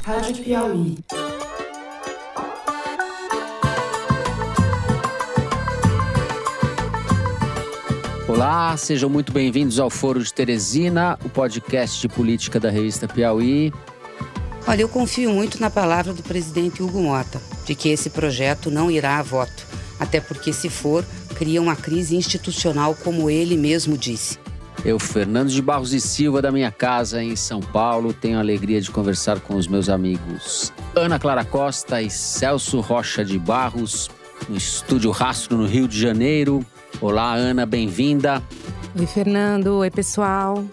Rádio Piauí. Olá, sejam muito bem-vindos ao Foro de Teresina, o podcast de política da revista Piauí. Olha, eu confio muito na palavra do presidente Hugo Motta, de que esse projeto não irá a voto, até porque, se for, cria uma crise institucional, como ele mesmo disse. Eu, Fernando de Barros e Silva, da minha casa em São Paulo, tenho a alegria de conversar com os meus amigos Ana Clara Costa e Celso Rocha de Barros, no Estúdio Rastro, no Rio de Janeiro. Olá, Ana, bem-vinda. Oi, Fernando. Oi, pessoal.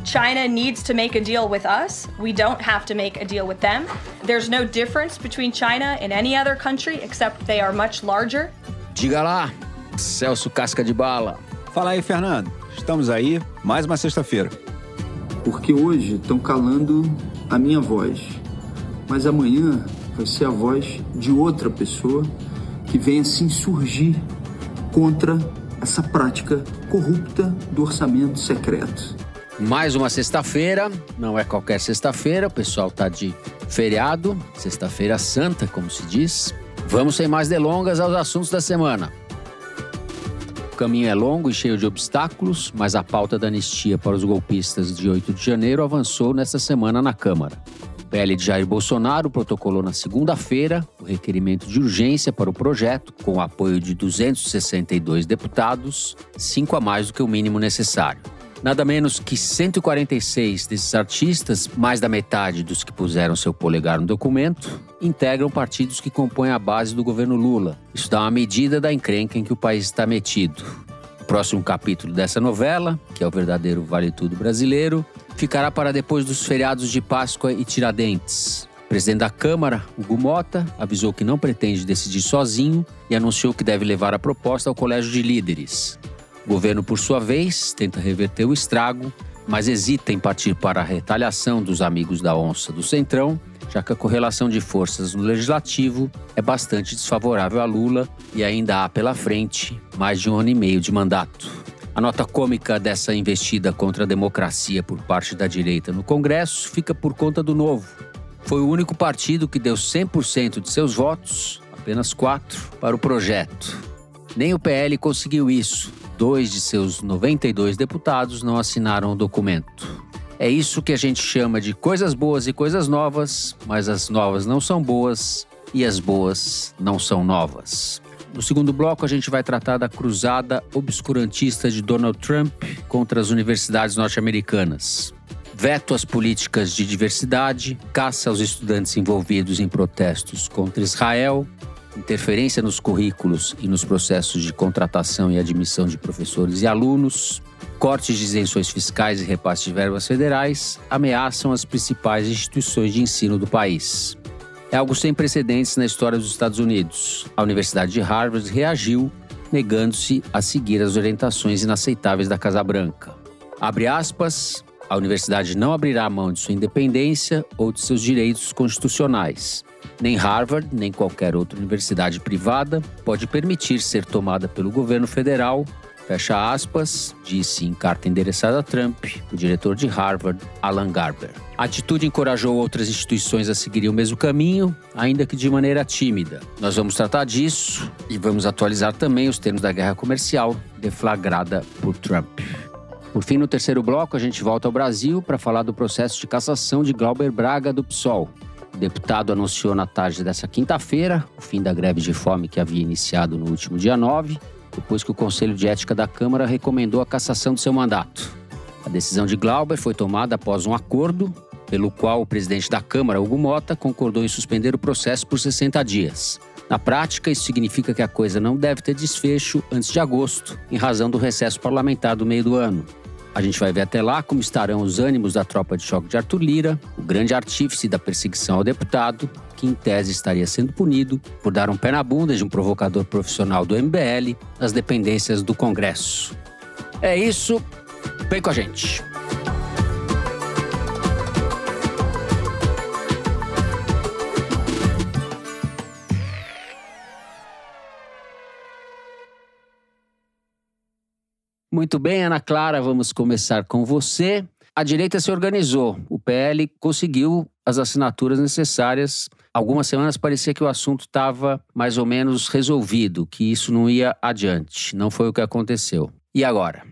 China needs to make a deal with us. We don't have to make a deal with them. There's no difference between China and any other country, except they are much larger. Diga lá, Celso Casca de Bala. Fala aí, Fernando. Estamos aí, mais uma sexta-feira. Porque hoje estão calando a minha voz, mas amanhã vai ser a voz de outra pessoa que vem assim surgir contra essa prática corrupta do orçamento secreto. Mais uma sexta-feira, não é qualquer sexta-feira, o pessoal tá de feriado, sexta-feira santa, como se diz. Vamos sem mais delongas aos assuntos da semana. O caminho é longo e cheio de obstáculos, mas a pauta da anistia para os golpistas de 8 de janeiro avançou nesta semana na Câmara. O PL de Jair Bolsonaro protocolou na segunda-feira o requerimento de urgência para o projeto, com o apoio de 262 deputados, 5 a mais do que o mínimo necessário. Nada menos que 146 desses artistas, mais da metade dos que puseram seu polegar no documento, integram partidos que compõem a base do governo Lula. Isso dá uma medida da encrenca em que o país está metido. O próximo capítulo dessa novela, que é o verdadeiro Vale Tudo brasileiro, ficará para depois dos feriados de Páscoa e Tiradentes. O presidente da Câmara, Hugo Motta, avisou que não pretende decidir sozinho e anunciou que deve levar a proposta ao Colégio de Líderes. O governo, por sua vez, tenta reverter o estrago, mas hesita em partir para a retaliação dos amigos da onça do Centrão, já que a correlação de forças no Legislativo é bastante desfavorável a Lula e ainda há pela frente mais de 1 ano e meio de mandato. A nota cômica dessa investida contra a democracia por parte da direita no Congresso fica por conta do Novo. Foi o único partido que deu 100% de seus votos, apenas 4, para o projeto. Nem o PL conseguiu isso. 2 de seus 92 deputados não assinaram o documento. É isso que a gente chama de coisas boas e coisas novas, mas as novas não são boas e as boas não são novas. No segundo bloco, a gente vai tratar da cruzada obscurantista de Donald Trump contra as universidades norte-americanas. Veto às políticas de diversidade, caça aos estudantes envolvidos em protestos contra Israel, interferência nos currículos e nos processos de contratação e admissão de professores e alunos, cortes de isenções fiscais e repasse de verbas federais ameaçam as principais instituições de ensino do país. É algo sem precedentes na história dos Estados Unidos. A Universidade de Harvard reagiu, negando-se a seguir as orientações inaceitáveis da Casa Branca. Abre aspas, a universidade não abrirá mão de sua independência ou de seus direitos constitucionais. Nem Harvard, nem qualquer outra universidade privada pode permitir ser tomada pelo governo federal, fecha aspas, disse em carta endereçada a Trump, o diretor de Harvard, Alan Garber. A atitude encorajou outras instituições a seguirem o mesmo caminho, ainda que de maneira tímida. Nós vamos tratar disso e vamos atualizar também os termos da guerra comercial deflagrada por Trump. Por fim, no terceiro bloco, a gente volta ao Brasil para falar do processo de cassação de Glauber Braga, do PSOL. O deputado anunciou na tarde dessa quinta-feira o fim da greve de fome que havia iniciado no último dia 9, depois que o Conselho de Ética da Câmara recomendou a cassação do seu mandato. A decisão de Glauber foi tomada após um acordo, pelo qual o presidente da Câmara, Hugo Motta, concordou em suspender o processo por 60 dias. Na prática, isso significa que a coisa não deve ter desfecho antes de agosto, em razão do recesso parlamentar do meio do ano. A gente vai ver até lá como estarão os ânimos da tropa de choque de Arthur Lira, o grande artífice da perseguição ao deputado, que em tese estaria sendo punido por dar um pé na bunda de um provocador profissional do MBL nas dependências do Congresso. É isso, vem com a gente. Muito bem, Ana Clara, vamos começar com você. A direita se organizou. O PL conseguiu as assinaturas necessárias. Algumas semanas parecia que o assunto estava mais ou menos resolvido, que isso não ia adiante. Não foi o que aconteceu. E agora?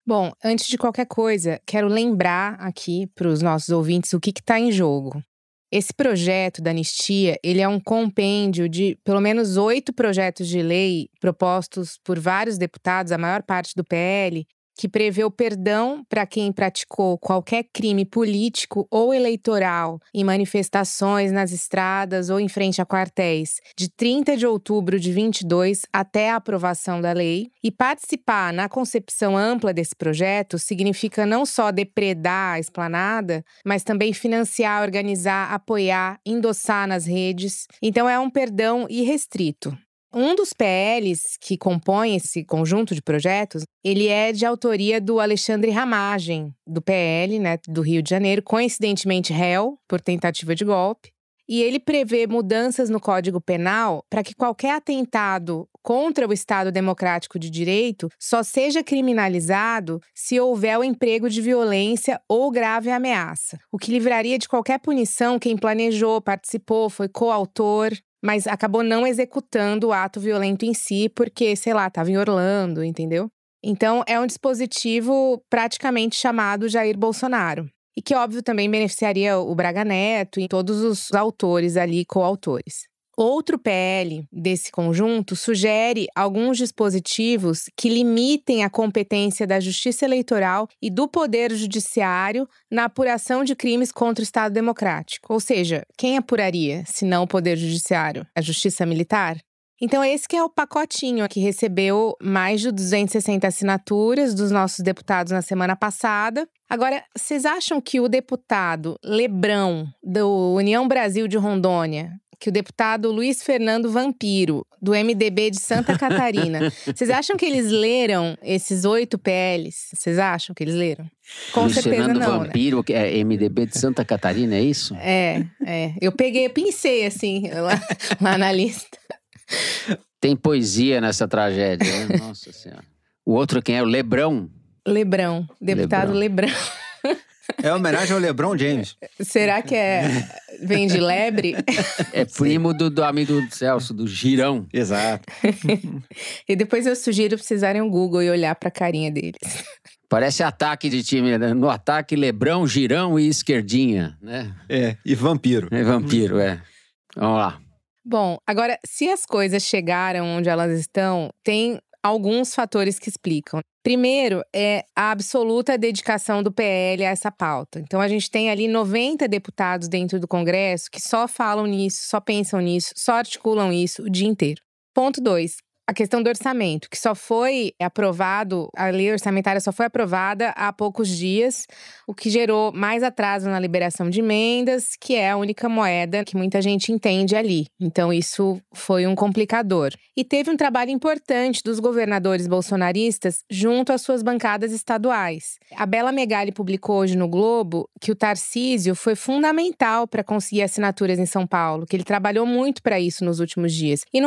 Bom, antes de qualquer coisa, quero lembrar aqui para os nossos ouvintes o que está em jogo. Esse projeto da anistia, ele é um compêndio de pelo menos 8 projetos de lei propostos por vários deputados, a maior parte do PL, que prevê o perdão para quem praticou qualquer crime político ou eleitoral em manifestações nas estradas ou em frente a quartéis, de 30 de outubro de 22 até a aprovação da lei. E participar na concepção ampla desse projeto significa não só depredar a esplanada, mas também financiar, organizar, apoiar, endossar nas redes. Então é um perdão irrestrito. Um dos PLs que compõe esse conjunto de projetos, ele é de autoria do Alexandre Ramagem, do PL, né, do Rio de Janeiro, coincidentemente réu por tentativa de golpe. E ele prevê mudanças no Código Penal para que qualquer atentado contra o Estado Democrático de Direito só seja criminalizado se houver o emprego de violência ou grave ameaça, o que livraria de qualquer punição quem planejou, participou, foi coautor, mas acabou não executando o ato violento em si porque, sei lá, estava em Orlando, entendeu? Então, é um dispositivo praticamente chamado Jair Bolsonaro. E que, óbvio, também beneficiaria o Braga Neto e todos os autores ali, coautores. Outro PL desse conjunto sugere alguns dispositivos que limitem a competência da Justiça Eleitoral e do Poder Judiciário na apuração de crimes contra o Estado Democrático. Ou seja, quem apuraria, se não o Poder Judiciário? A Justiça Militar? Então esse que é o pacotinho que recebeu mais de 260 assinaturas dos nossos deputados na semana passada. Agora, vocês acham que o deputado Lebrão, do União Brasil de Rondônia, que o deputado Luiz Fernando Vampiro, do MDB de Santa Catarina, vocês acham que eles leram esses 8 PLs? Vocês acham que eles leram? Com Luiz certeza Fernando não, Vampiro, né? Que é MDB de Santa Catarina, é isso? É. Eu pincei assim, lá na lista. Tem poesia nessa tragédia, né? Nossa Senhora. O outro quem é? O Lebrão? Lebrão, deputado Lebrão. É homenagem ao LeBron James. Será que vem de lebre? É primo do amigo do Celso, do Girão. Exato. E depois eu sugiro vocês darem um Google e olhar pra carinha deles. Parece ataque de time, né? No ataque, Lebrão, Girão e Esquerdinha, né? E Vampiro. É Vampiro, é. Vamos lá. Bom, agora, se as coisas chegaram onde elas estão, tem alguns fatores que explicam. Primeiro, é a absoluta dedicação do PL a essa pauta. Então, a gente tem ali 90 deputados dentro do Congresso que só falam nisso, só pensam nisso, só articulam isso o dia inteiro. Ponto 2. A questão do orçamento, que só foi aprovado, a lei orçamentária só foi aprovada há poucos dias, o que gerou mais atraso na liberação de emendas, que é a única moeda que muita gente entende ali. Então isso foi um complicador. E teve um trabalho importante dos governadores bolsonaristas junto às suas bancadas estaduais. A Bela Megali publicou hoje no Globo que o Tarcísio foi fundamental para conseguir assinaturas em São Paulo, que ele trabalhou muito para isso nos últimos dias. E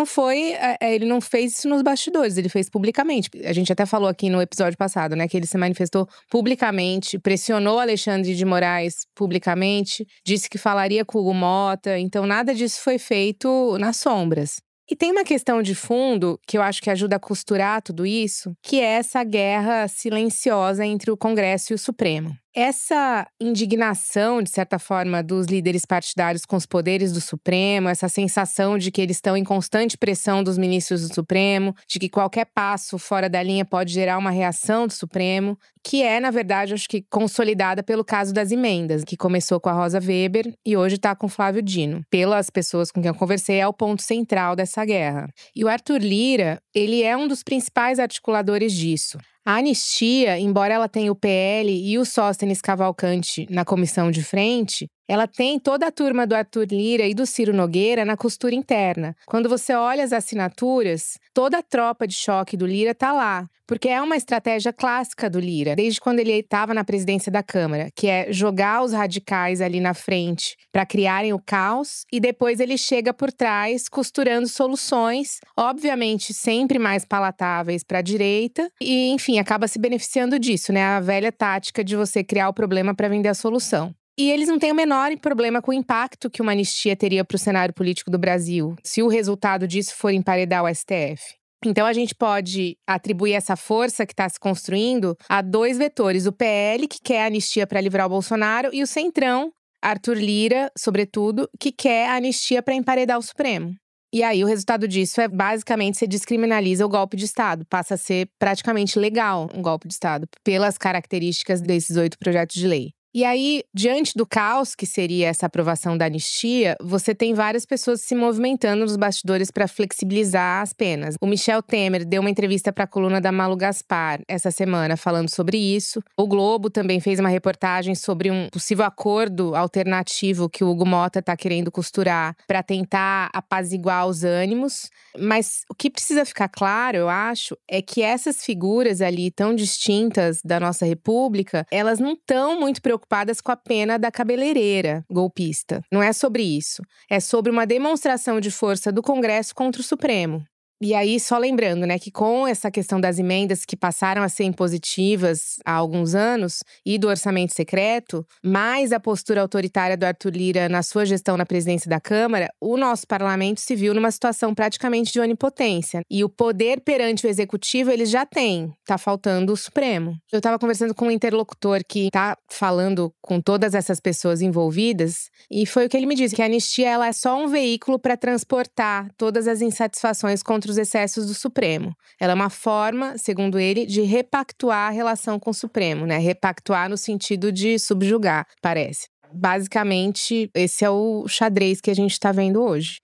ele não fez isso nos bastidores, ele fez publicamente. A gente até falou aqui no episódio passado, né, que ele se manifestou publicamente, pressionou Alexandre de Moraes publicamente, disse que falaria com o Hugo Mota, então nada disso foi feito nas sombras. E tem uma questão de fundo que eu acho que ajuda a costurar tudo isso, que é essa guerra silenciosa entre o Congresso e o Supremo. Essa indignação, de certa forma, dos líderes partidários com os poderes do Supremo, essa sensação de que eles estão em constante pressão dos ministros do Supremo, de que qualquer passo fora da linha pode gerar uma reação do Supremo, que é, na verdade, acho que consolidada pelo caso das emendas, que começou com a Rosa Weber e hoje está com o Flávio Dino. Pelas pessoas com quem eu conversei, é o ponto central dessa guerra. E o Arthur Lira, ele é um dos principais articuladores disso. A anistia, embora ela tenha o PL e o Sóstenes Cavalcante na comissão de frente, ela tem toda a turma do Arthur Lira e do Ciro Nogueira na costura interna. Quando você olha as assinaturas, toda a tropa de choque do Lira tá lá. Porque é uma estratégia clássica do Lira, desde quando ele estava na presidência da Câmara, que é jogar os radicais ali na frente para criarem o caos e depois ele chega por trás costurando soluções, obviamente sempre mais palatáveis para a direita e, enfim, acaba se beneficiando disso, né? A velha tática de você criar o problema para vender a solução. E eles não têm o menor problema com o impacto que uma anistia teria para o cenário político do Brasil, se o resultado disso for emparedar o STF. Então, a gente pode atribuir essa força que está se construindo a 2 vetores. O PL, que quer a anistia para livrar o Bolsonaro, e o Centrão, Arthur Lira, sobretudo, que quer a anistia para emparedar o Supremo. E aí, o resultado disso é, basicamente, você descriminaliza o golpe de Estado. Passa a ser praticamente legal um golpe de Estado, pelas características desses 8 projetos de lei. E aí, diante do caos que seria essa aprovação da anistia, você tem várias pessoas se movimentando nos bastidores para flexibilizar as penas. O Michel Temer deu uma entrevista para a coluna da Malu Gaspar essa semana falando sobre isso. O Globo também fez uma reportagem sobre um possível acordo alternativo que o Hugo Motta está querendo costurar para tentar apaziguar os ânimos. Mas o que precisa ficar claro, eu acho, é que essas figuras ali tão distintas da nossa república, elas não estão muito preocupadas com a pena da cabeleireira golpista. Não é sobre isso. É sobre uma demonstração de força do Congresso contra o Supremo. E aí, só lembrando, né, que com essa questão das emendas que passaram a ser impositivas há alguns anos e do orçamento secreto, mais a postura autoritária do Arthur Lira na sua gestão na presidência da Câmara, o nosso parlamento se viu numa situação praticamente de onipotência. E o poder perante o executivo eles já têm, tá faltando o Supremo. Eu estava conversando com um interlocutor que tá falando com todas essas pessoas envolvidas e foi o que ele me disse, que a anistia ela é só um veículo para transportar todas as insatisfações contra os excessos do Supremo. Ela é uma forma, segundo ele, de repactuar a relação com o Supremo, né? Repactuar no sentido de subjugar, parece. Basicamente, esse é o xadrez que a gente está vendo hoje.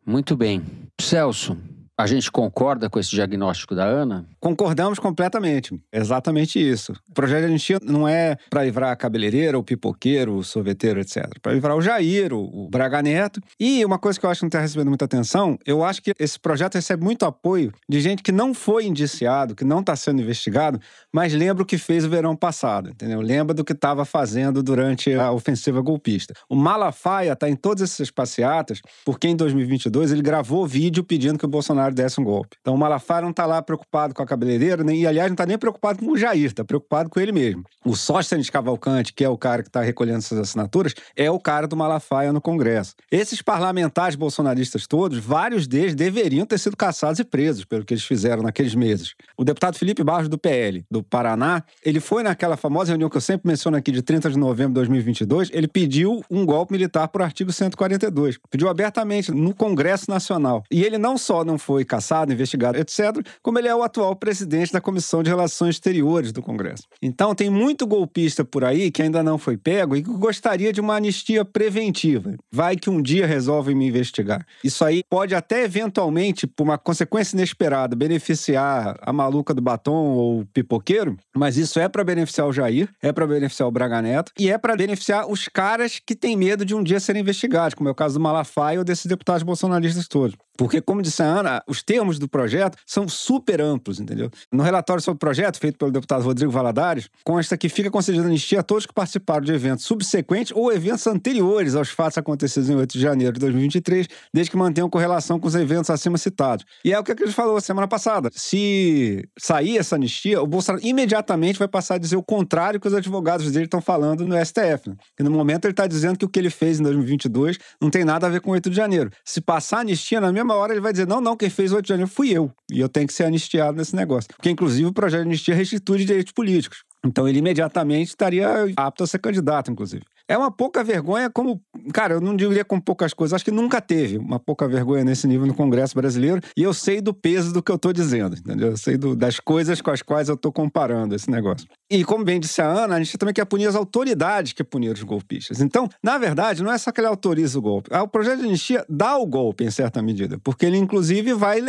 Muito bem. Celso, a gente concorda com esse diagnóstico da Ana? Concordamos completamente. É exatamente isso. O projeto de anistia não é para livrar a cabeleireira, o pipoqueiro, o sorveteiro, etc. Para livrar o Jair, o Braga Neto. E uma coisa que eu acho que não está recebendo muita atenção, eu acho que esse projeto recebe muito apoio de gente que não foi indiciado, que não está sendo investigado, mas lembra o que fez o verão passado, entendeu? Lembra do que estava fazendo durante a ofensiva golpista. O Malafaia está em todas essas passeatas, porque em 2022 ele gravou vídeo pedindo que o Bolsonaro desse um golpe. Então o Malafaia não está lá preocupado com a cabeleireira, e aliás não está nem preocupado com o Jair, está preocupado com ele mesmo. O Sóstenes Cavalcante, que é o cara que está recolhendo essas assinaturas, é o cara do Malafaia no Congresso. Esses parlamentares bolsonaristas todos, vários deles deveriam ter sido caçados e presos pelo que eles fizeram naqueles meses. O deputado Felipe Barros do PL, do Paraná, ele foi naquela famosa reunião que eu sempre menciono aqui de 30 de novembro de 2022, ele pediu um golpe militar por artigo 142. Pediu abertamente no Congresso Nacional. E ele não só não foi caçado, investigado, etc., como ele é o atual presidente da Comissão de Relações Exteriores do Congresso. Então, tem muito golpista por aí que ainda não foi pego e que gostaria de uma anistia preventiva. Vai que um dia resolvem me investigar. Isso aí pode até, eventualmente, por uma consequência inesperada, beneficiar a maluca do batom ou o pipoqueiro, mas isso é para beneficiar o Jair, é para beneficiar o Braga Neto e é para beneficiar os caras que têm medo de um dia serem investigados, como é o caso do Malafaia ou desses deputados bolsonaristas todos. Porque, como disse a Ana, os termos do projeto são super amplos, entendeu? No relatório sobre o projeto, feito pelo deputado Rodrigo Valadares, consta que fica concedida anistia a todos que participaram de eventos subsequentes ou eventos anteriores aos fatos acontecidos em 8 de janeiro de 2023, desde que mantenham correlação com os eventos acima citados. E é o que ele falou semana passada. Se sair essa anistia, o Bolsonaro imediatamente vai passar a dizer o contrário que os advogados dele estão falando no STF. Né? E no momento ele está dizendo que o que ele fez em 2022 não tem nada a ver com 8 de janeiro. Se passar a anistia, na mesma hora ele vai dizer, não, quem fez 8 de janeiro fui eu. E eu tenho que ser anistiado nesse negócio. Porque, inclusive, o projeto de anistia restitui direitos políticos. Então, ele imediatamente estaria apto a ser candidato, inclusive. É uma pouca vergonha como... Cara, eu não diria com poucas coisas. Acho que nunca teve uma pouca vergonha nesse nível no Congresso brasileiro. E eu sei do peso do que eu estou dizendo, entendeu? Eu sei das coisas com as quais eu estou comparando esse negócio. E, como bem disse a Ana, a gente também quer punir as autoridades que puniram os golpistas. Então, na verdade, não é só que ele autoriza o golpe. O projeto de anistia dá o golpe, em certa medida. Porque ele, inclusive, vai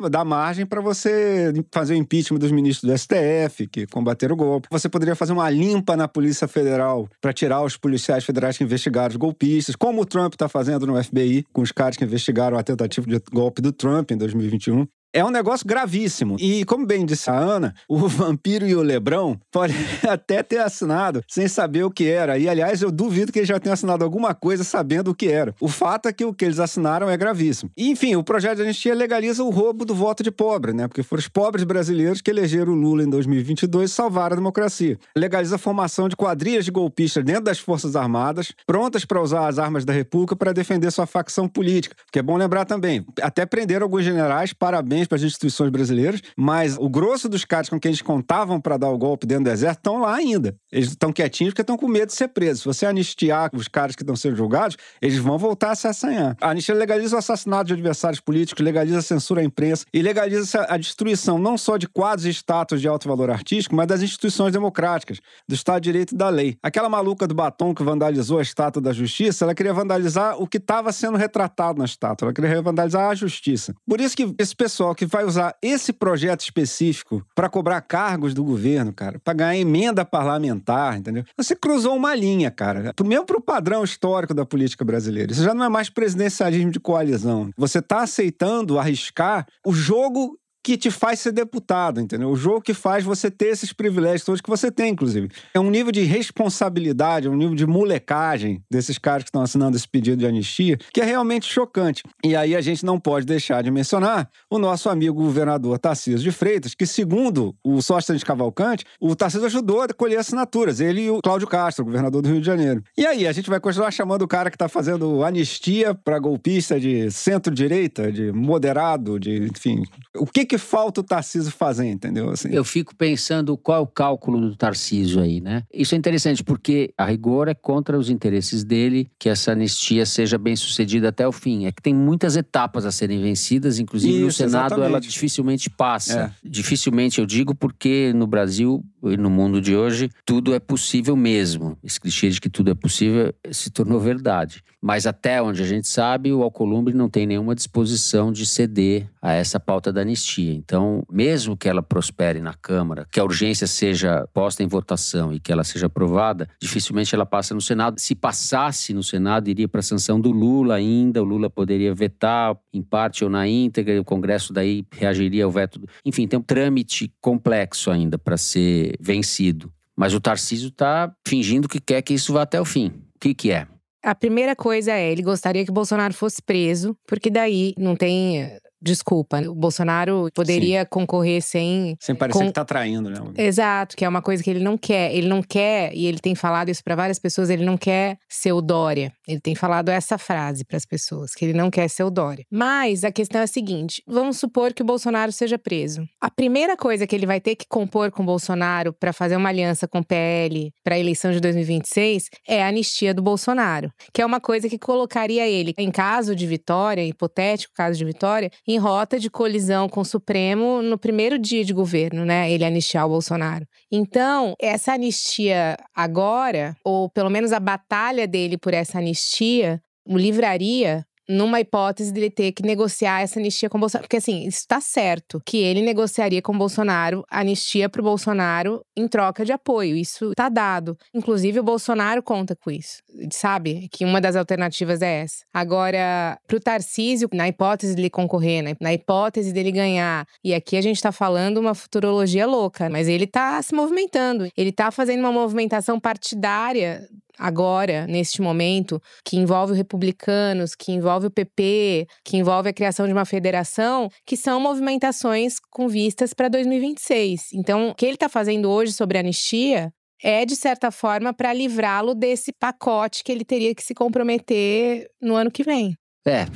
dar margem para você fazer o impeachment dos ministros do STF, que combateram o golpe. Você poderia fazer uma limpa na Polícia Federal para tirar os policiais federais que investigaram os golpistas, como o Trump está fazendo no FBI, com os caras que investigaram a tentativa de golpe do Trump em 2021. É um negócio gravíssimo. E, como bem disse a Ana, o Vampiro e o Lebrão podem até ter assinado sem saber o que era. E, aliás, eu duvido que eles já tenham assinado alguma coisa sabendo o que era. O fato é que o que eles assinaram é gravíssimo. E, enfim, o projeto de anistia legaliza o roubo do voto de pobre, né? Porque foram os pobres brasileiros que elegeram o Lula em 2022 e salvaram a democracia. Legaliza a formação de quadrilhas de golpistas dentro das Forças Armadas, prontas para usar as armas da República para defender sua facção política. Porque é bom lembrar também, até prenderam alguns generais, parabéns para as instituições brasileiras, mas o grosso dos caras com quem eles contavam para dar o golpe dentro do exército estão lá ainda. Eles estão quietinhos porque estão com medo de ser presos. Se você anistiar os caras que estão sendo julgados, eles vão voltar a se assanhar. A anistia legaliza o assassinato de adversários políticos, legaliza a censura à imprensa e legaliza a destruição não só de quadros e estátuas de alto valor artístico, mas das instituições democráticas, do Estado de Direito e da lei. Aquela maluca do batom que vandalizou a estátua da Justiça, ela queria vandalizar o que estava sendo retratado na estátua. Ela queria vandalizar a justiça. Por isso que esse pessoal que vai usar esse projeto específico para cobrar cargos do governo, cara, para ganhar emenda parlamentar, entendeu? Você cruzou uma linha, cara. Mesmo pro padrão histórico da política brasileira. Isso já não é mais presidencialismo de coalizão. Você tá aceitando arriscar o jogo que te faz ser deputado, entendeu? O jogo que faz você ter esses privilégios todos que você tem, inclusive. É um nível de responsabilidade, um nível de molecagem desses caras que estão assinando esse pedido de anistia, que é realmente chocante. E aí a gente não pode deixar de mencionar o nosso amigo governador Tarcísio de Freitas, que segundo o Sóstenes Cavalcante, o Tarcísio ajudou a colher assinaturas, ele e o Cláudio Castro, governador do Rio de Janeiro. E aí, a gente vai continuar chamando o cara que tá fazendo anistia para golpista de centro-direita, de moderado, de, enfim... O que falta o Tarcísio fazer, entendeu? Assim. Eu fico pensando qual é o cálculo do Tarcísio aí, né? Isso é interessante porque, a rigor, é contra os interesses dele que essa anistia seja bem sucedida até o fim. É que tem muitas etapas a serem vencidas, inclusive no Senado exatamente. Ela dificilmente passa. Dificilmente, eu digo, porque no Brasil e no mundo de hoje, tudo é possível mesmo. Esse clichê de que tudo é possível se tornou verdade. Mas até onde a gente sabe, o Alcolumbre não tem nenhuma disposição de ceder a essa pauta da anistia. Então, mesmo que ela prospere na Câmara, que a urgência seja posta em votação e que ela seja aprovada, dificilmente ela passa no Senado. Se passasse no Senado, iria para a sanção do Lula ainda. O Lula poderia vetar em parte ou na íntegra, e o Congresso daí reagiria ao veto. Enfim, tem um trâmite complexo ainda para ser vencido. Mas o Tarcísio está fingindo que quer que isso vá até o fim. O que é? A primeira coisa é, ele gostaria que o Bolsonaro fosse preso, porque daí não tem... Desculpa, o Bolsonaro poderia concorrer sem parecer que tá traindo, né? Exato, que é uma coisa que ele não quer. Ele não quer, e ele tem falado isso para várias pessoas, ele não quer ser o Dória. Ele tem falado essa frase para as pessoas, que ele não quer ser o Dória. Mas a questão é a seguinte, vamos supor que o Bolsonaro seja preso. A primeira coisa que ele vai ter que compor com o Bolsonaro para fazer uma aliança com o PL para a eleição de 2026 é a anistia do Bolsonaro, que é uma coisa que colocaria ele, em caso de vitória, hipotético caso de vitória, em rota de colisão com o Supremo no primeiro dia de governo, né? Ele anistiar o Bolsonaro. Então, essa anistia agora, ou pelo menos a batalha dele por essa anistia, o livraria numa hipótese dele ter que negociar essa anistia com o Bolsonaro. Porque assim, isso tá certo, que ele negociaria com o Bolsonaro anistia pro Bolsonaro em troca de apoio. Isso tá dado. Inclusive, o Bolsonaro conta com isso. Sabe? Que uma das alternativas é essa. Agora, pro Tarcísio, na hipótese dele concorrer, né? Na hipótese dele ganhar, e aqui a gente tá falando uma futurologia louca, mas ele tá se movimentando. Ele tá fazendo uma movimentação partidária agora, neste momento, que envolve os republicanos, que envolve o PP, que envolve a criação de uma federação, que são movimentações com vistas para 2026. Então, o que ele está fazendo hoje sobre a anistia é, de certa forma, para livrá-lo desse pacote que ele teria que se comprometer no ano que vem.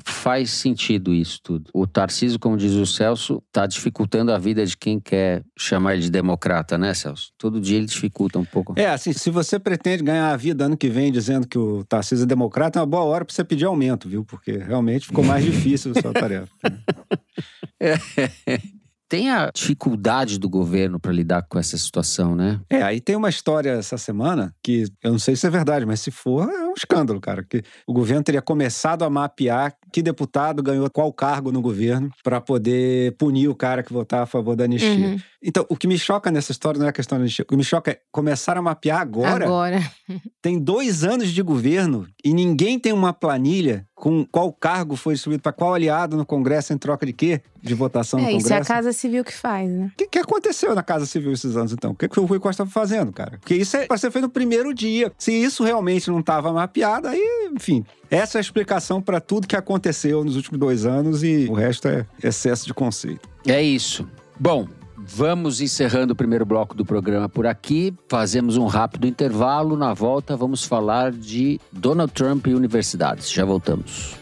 Faz sentido isso tudo. O Tarcísio, como diz o Celso, está dificultando a vida de quem quer chamar ele de democrata, né, Celso? Todo dia ele dificulta um pouco. Assim, se você pretende ganhar a vida ano que vem dizendo que o Tarcísio é democrata, é uma boa hora para você pedir aumento, viu? Porque realmente ficou mais difícil a sua tarefa. Tem a dificuldade do governo para lidar com essa situação, né? Aí tem uma história essa semana que eu não sei se é verdade, mas se for, é um escândalo, cara. Que o governo teria começado a mapear que deputado ganhou qual cargo no governo para poder punir o cara que votar a favor da anistia. Então, o que me choca nessa história não é a questão da anistia. O que me choca é começar a mapear agora. Agora. Tem 2 anos de governo e ninguém tem uma planilha com qual cargo foi distribuído para qual aliado no Congresso em troca de quê? De votação no Congresso? Isso é a Casa Civil que faz, né? O que aconteceu na Casa Civil esses anos, então? O que o Rui Costa estava fazendo, cara? Porque isso é para ser feito no primeiro dia. Se isso realmente não estava mapeado, aí, enfim... Essa é a explicação para tudo que aconteceu nos últimos 2 anos e o resto é excesso de conceito. É isso. Bom, vamos encerrando o primeiro bloco do programa por aqui. Fazemos um rápido intervalo. Na volta, vamos falar de Donald Trump e universidades. Já voltamos.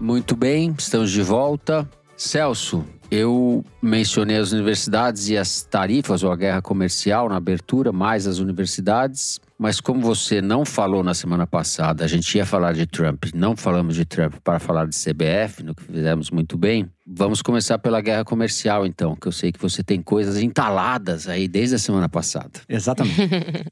Muito bem, estamos de volta. Celso, eu mencionei as universidades e as tarifas ou a guerra comercial na abertura, mais as universidades. Mas como você não falou na semana passada, a gente ia falar de Trump, não falamos de Trump para falar de CBF, no que fizemos muito bem. Vamos começar pela guerra comercial, então, que eu sei que você tem coisas entaladas aí desde a semana passada. Exatamente.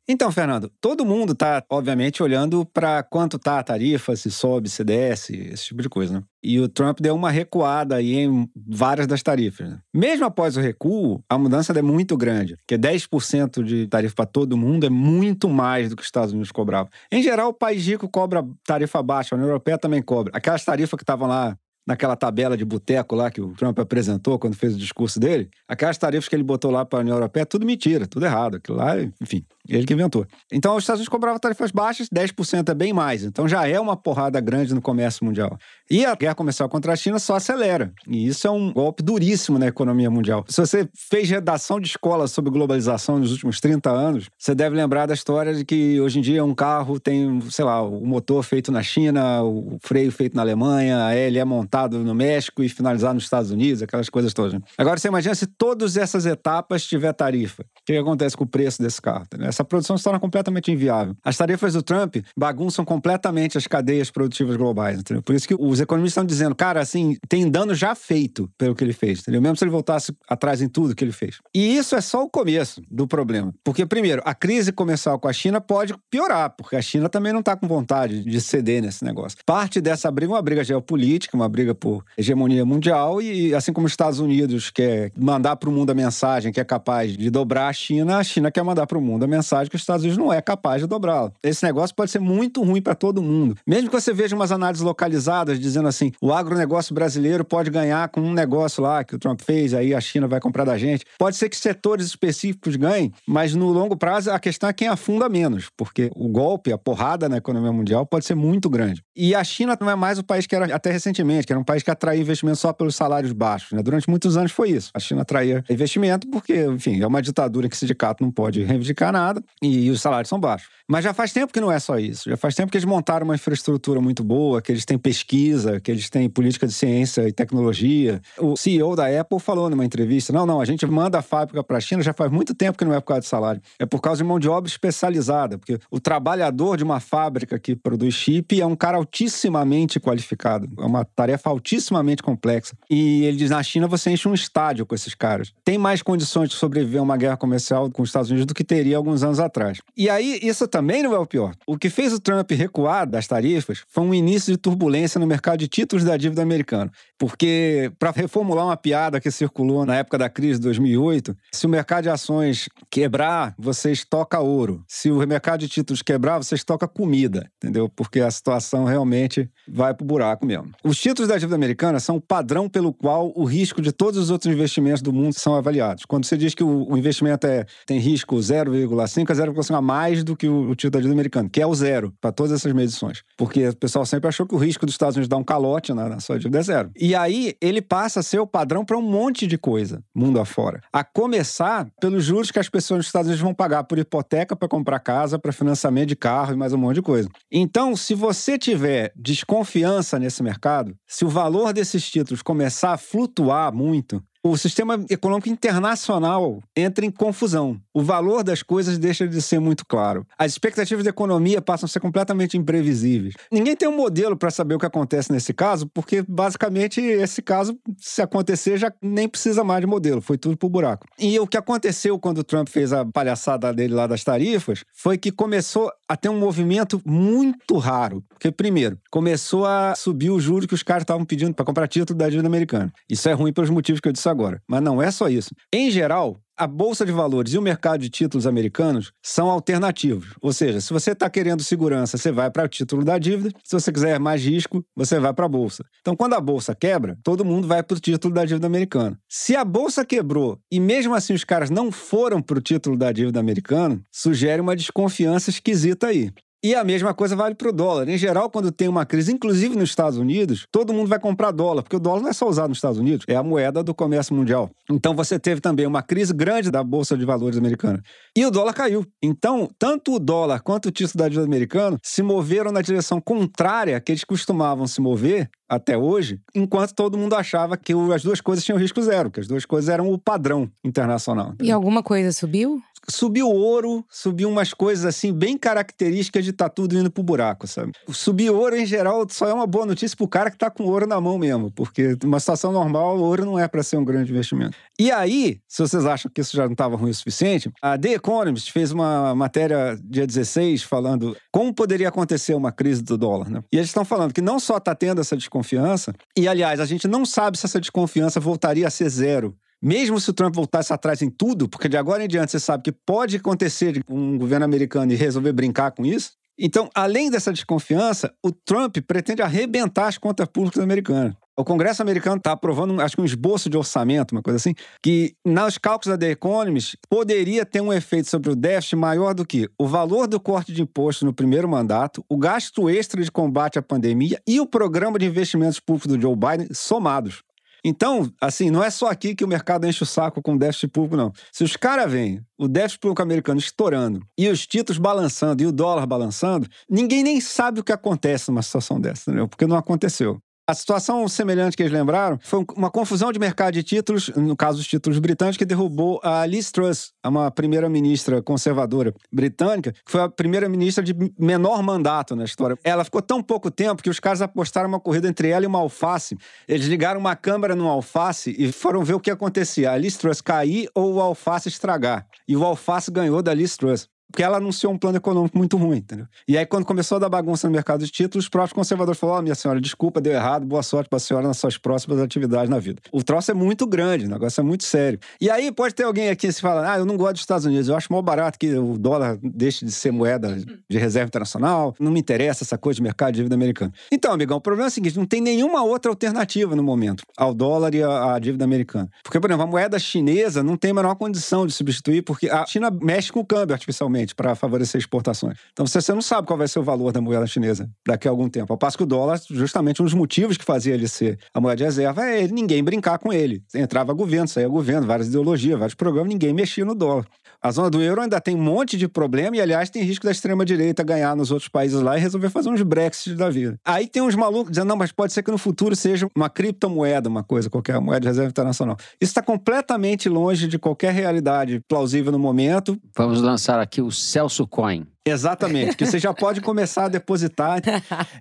Então, Fernando, todo mundo tá, obviamente, olhando para quanto tá a tarifa, se sobe, se desce, esse tipo de coisa, né? E o Trump deu uma recuada aí em várias das tarifas, né? Mesmo após o recuo, a mudança é muito grande, porque 10% de tarifa para todo mundo é muito mais do que os Estados Unidos cobravam. Em geral, o país rico cobra tarifa baixa, a União Europeia também cobra. Aquelas tarifas que estavam lá naquela tabela de boteco lá que o Trump apresentou quando fez o discurso dele, aquelas tarifas que ele botou lá para a União Europeia, tudo mentira, tudo errado. Aquilo lá, enfim, ele que inventou. Então, os Estados Unidos cobravam tarifas baixas, 10% é bem mais. Então, já é uma porrada grande no comércio mundial. E a guerra comercial contra a China só acelera. E isso é um golpe duríssimo na economia mundial. Se você fez redação de escola sobre globalização nos últimos 30 anos, você deve lembrar da história de que hoje em dia um carro tem, sei lá, o motor feito na China, o freio feito na Alemanha, ele é montado no México e finalizado nos Estados Unidos, aquelas coisas todas. Agora, você imagina se todas essas etapas tiver tarifa. O que acontece com o preço desse carro? Essa produção se torna completamente inviável. As tarifas do Trump bagunçam completamente as cadeias produtivas globais, entendeu? Por isso que os economistas estão dizendo, cara, assim, tem dano já feito pelo que ele fez, entendeu? Mesmo se ele voltasse atrás em tudo que ele fez. E isso é só o começo do problema. Porque, primeiro, a crise comercial com a China pode piorar, porque a China também não está com vontade de ceder nesse negócio. Parte dessa briga é uma briga geopolítica, uma briga por hegemonia mundial e, assim como os Estados Unidos quer mandar para o mundo a mensagem que é capaz de dobrar a China quer mandar para o mundo a mensagem que os Estados Unidos não é capaz de dobrá-la. Esse negócio pode ser muito ruim para todo mundo. Mesmo que você veja umas análises localizadas dizendo assim, o agronegócio brasileiro pode ganhar com um negócio lá que o Trump fez, aí a China vai comprar da gente. Pode ser que setores específicos ganhem, mas no longo prazo a questão é quem afunda menos, porque o golpe, a porrada na economia mundial pode ser muito grande. E a China não é mais o país que era até recentemente, que era um país que atraía investimento só pelos salários baixos, né? Durante muitos anos foi isso. A China atraía investimento porque, enfim, é uma ditadura que o sindicato não pode reivindicar nada e os salários são baixos. Mas já faz tempo que não é só isso. Já faz tempo que eles montaram uma infraestrutura muito boa, que eles têm pesquisa, que eles têm política de ciência e tecnologia. O CEO da Apple falou numa entrevista, não, a gente manda a fábrica para a China já faz muito tempo que não é por causa de salário. É por causa de mão de obra especializada, porque o trabalhador de uma fábrica que produz chip é um cara altissimamente qualificado. É uma tarefa altissimamente complexa. E ele diz, na China você enche um estádio com esses caras. Tem mais condições de sobreviver a uma guerra comercial com os Estados Unidos do que teria alguns anos atrás. E aí, isso também não é o pior. O que fez o Trump recuar das tarifas foi um início de turbulência no mercado de títulos da dívida americana. Porque, para reformular uma piada que circulou na época da crise de 2008, se o mercado de ações quebrar, você estoca ouro. Se o mercado de títulos quebrar, você estoca comida, entendeu? Porque a situação realmente vai pro buraco mesmo. Os títulos da dívida americana são o padrão pelo qual o risco de todos os outros investimentos do mundo são avaliados. Quando você diz que o investimento tem risco 0,5 a 0,5 a mais do que o título da dívida americana, que é o zero para todas essas medições. Porque o pessoal sempre achou que o risco dos Estados Unidos dar um calote na sua dívida é zero. E aí, ele passa a ser o padrão para um monte de coisa, mundo afora. A começar pelos juros que as pessoas nos Estados Unidos vão pagar por hipoteca para comprar casa, para financiamento de carro e mais um monte de coisa. Então, se você tiver desconfiança nesse mercado, se o valor desses títulos começar a flutuar muito, o sistema econômico internacional entra em confusão. O valor das coisas deixa de ser muito claro. As expectativas da economia passam a ser completamente imprevisíveis. Ninguém tem um modelo para saber o que acontece nesse caso, porque basicamente esse caso, se acontecer, já nem precisa mais de modelo. Foi tudo pro buraco. E o que aconteceu quando o Trump fez a palhaçada dele lá das tarifas foi que começou a ter um movimento muito raro. Porque, primeiro, começou a subir o juro que os caras estavam pedindo para comprar título da dívida americana. Isso é ruim pelos motivos que eu disse agora. Mas não é só isso. Em geral, a Bolsa de Valores e o mercado de títulos americanos são alternativos. Ou seja, se você está querendo segurança, você vai para o título da dívida. Se você quiser mais risco, você vai para a Bolsa. Então, quando a Bolsa quebra, todo mundo vai para o título da dívida americana. Se a Bolsa quebrou e mesmo assim os caras não foram para o título da dívida americana, sugere uma desconfiança esquisita aí. E a mesma coisa vale para o dólar. Em geral, quando tem uma crise, inclusive nos Estados Unidos, todo mundo vai comprar dólar, porque o dólar não é só usado nos Estados Unidos, é a moeda do comércio mundial. Então você teve também uma crise grande da Bolsa de Valores americana. E o dólar caiu. Então, tanto o dólar quanto o título da dívida americano se moveram na direção contrária que eles costumavam se mover até hoje, enquanto todo mundo achava que as duas coisas tinham risco zero, que as duas coisas eram o padrão internacional. E alguma coisa subiu? Subiu ouro, subiu umas coisas assim bem características de estar tudo indo pro buraco, sabe? Subir ouro, em geral, só é uma boa notícia pro cara que tá com ouro na mão mesmo, porque numa situação normal, o ouro não é para ser um grande investimento. E aí, se vocês acham que isso já não estava ruim o suficiente, a The Economist fez uma matéria dia 16 falando como poderia acontecer uma crise do dólar, né? E eles estão falando que não só tá tendo essa desconfiança, e aliás, a gente não sabe se essa desconfiança voltaria a ser zero. Mesmo se o Trump voltasse atrás em tudo, porque de agora em diante você sabe que pode acontecer um governo americano e resolver brincar com isso. Então, além dessa desconfiança, o Trump pretende arrebentar as contas públicas americanas. O Congresso americano está aprovando, acho que um esboço de orçamento, uma coisa assim, que nos cálculos da The Economist poderia ter um efeito sobre o déficit maior do que o valor do corte de imposto no primeiro mandato, o gasto extra de combate à pandemia e o programa de investimentos públicos do Joe Biden somados. Então, assim, não é só aqui que o mercado enche o saco com o déficit público, não. Se os caras veem o déficit público americano estourando e os títulos balançando e o dólar balançando, ninguém nem sabe o que acontece numa situação dessa, entendeu? Porque não aconteceu. A situação semelhante que eles lembraram foi uma confusão de mercado de títulos, no caso dos títulos britânicos, que derrubou a Liz Truss, uma primeira-ministra conservadora britânica, que foi a primeira-ministra de menor mandato na história. Ela ficou tão pouco tempo que os caras apostaram uma corrida entre ela e uma alface. Eles ligaram uma câmera no alface e foram ver o que acontecia. A Liz Truss cair ou o alface estragar. E o alface ganhou da Liz Truss. Porque ela anunciou um plano econômico muito ruim, entendeu? E aí, quando começou a dar bagunça no mercado de títulos, os próprios conservadores falaram: minha senhora, desculpa, deu errado, boa sorte pra senhora nas suas próximas atividades na vida. O troço é muito grande, o negócio é muito sério. E aí, pode ter alguém aqui que se fala: eu não gosto dos Estados Unidos, eu acho mal barato que o dólar deixe de ser moeda de reserva internacional, não me interessa essa coisa de mercado de dívida americana. Então, amigão, o problema é o seguinte: não tem nenhuma outra alternativa no momento ao dólar e à dívida americana. Porque, por exemplo, a moeda chinesa não tem a menor condição de substituir, porque a China mexe com o câmbio artificialmente para favorecer exportações. Então, você não sabe qual vai ser o valor da moeda chinesa daqui a algum tempo. Ao passo que o dólar, justamente um dos motivos que fazia ele ser a moeda de reserva é ninguém brincar com ele. Entrava governo, saía governo, várias ideologias, vários programas, ninguém mexia no dólar. A zona do euro ainda tem um monte de problema e, aliás, tem risco da extrema-direita ganhar nos outros países lá e resolver fazer uns Brexit da vida. Aí tem uns malucos dizendo: não, mas pode ser que no futuro seja uma criptomoeda, uma coisa qualquer, moeda de reserva internacional. Isso está completamente longe de qualquer realidade plausível no momento. Vamos lançar aqui o Celso Coin. Exatamente, que você já pode começar a depositar.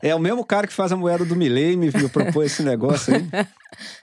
É o mesmo cara que faz a moeda do Milei, me propôs esse negócio aí.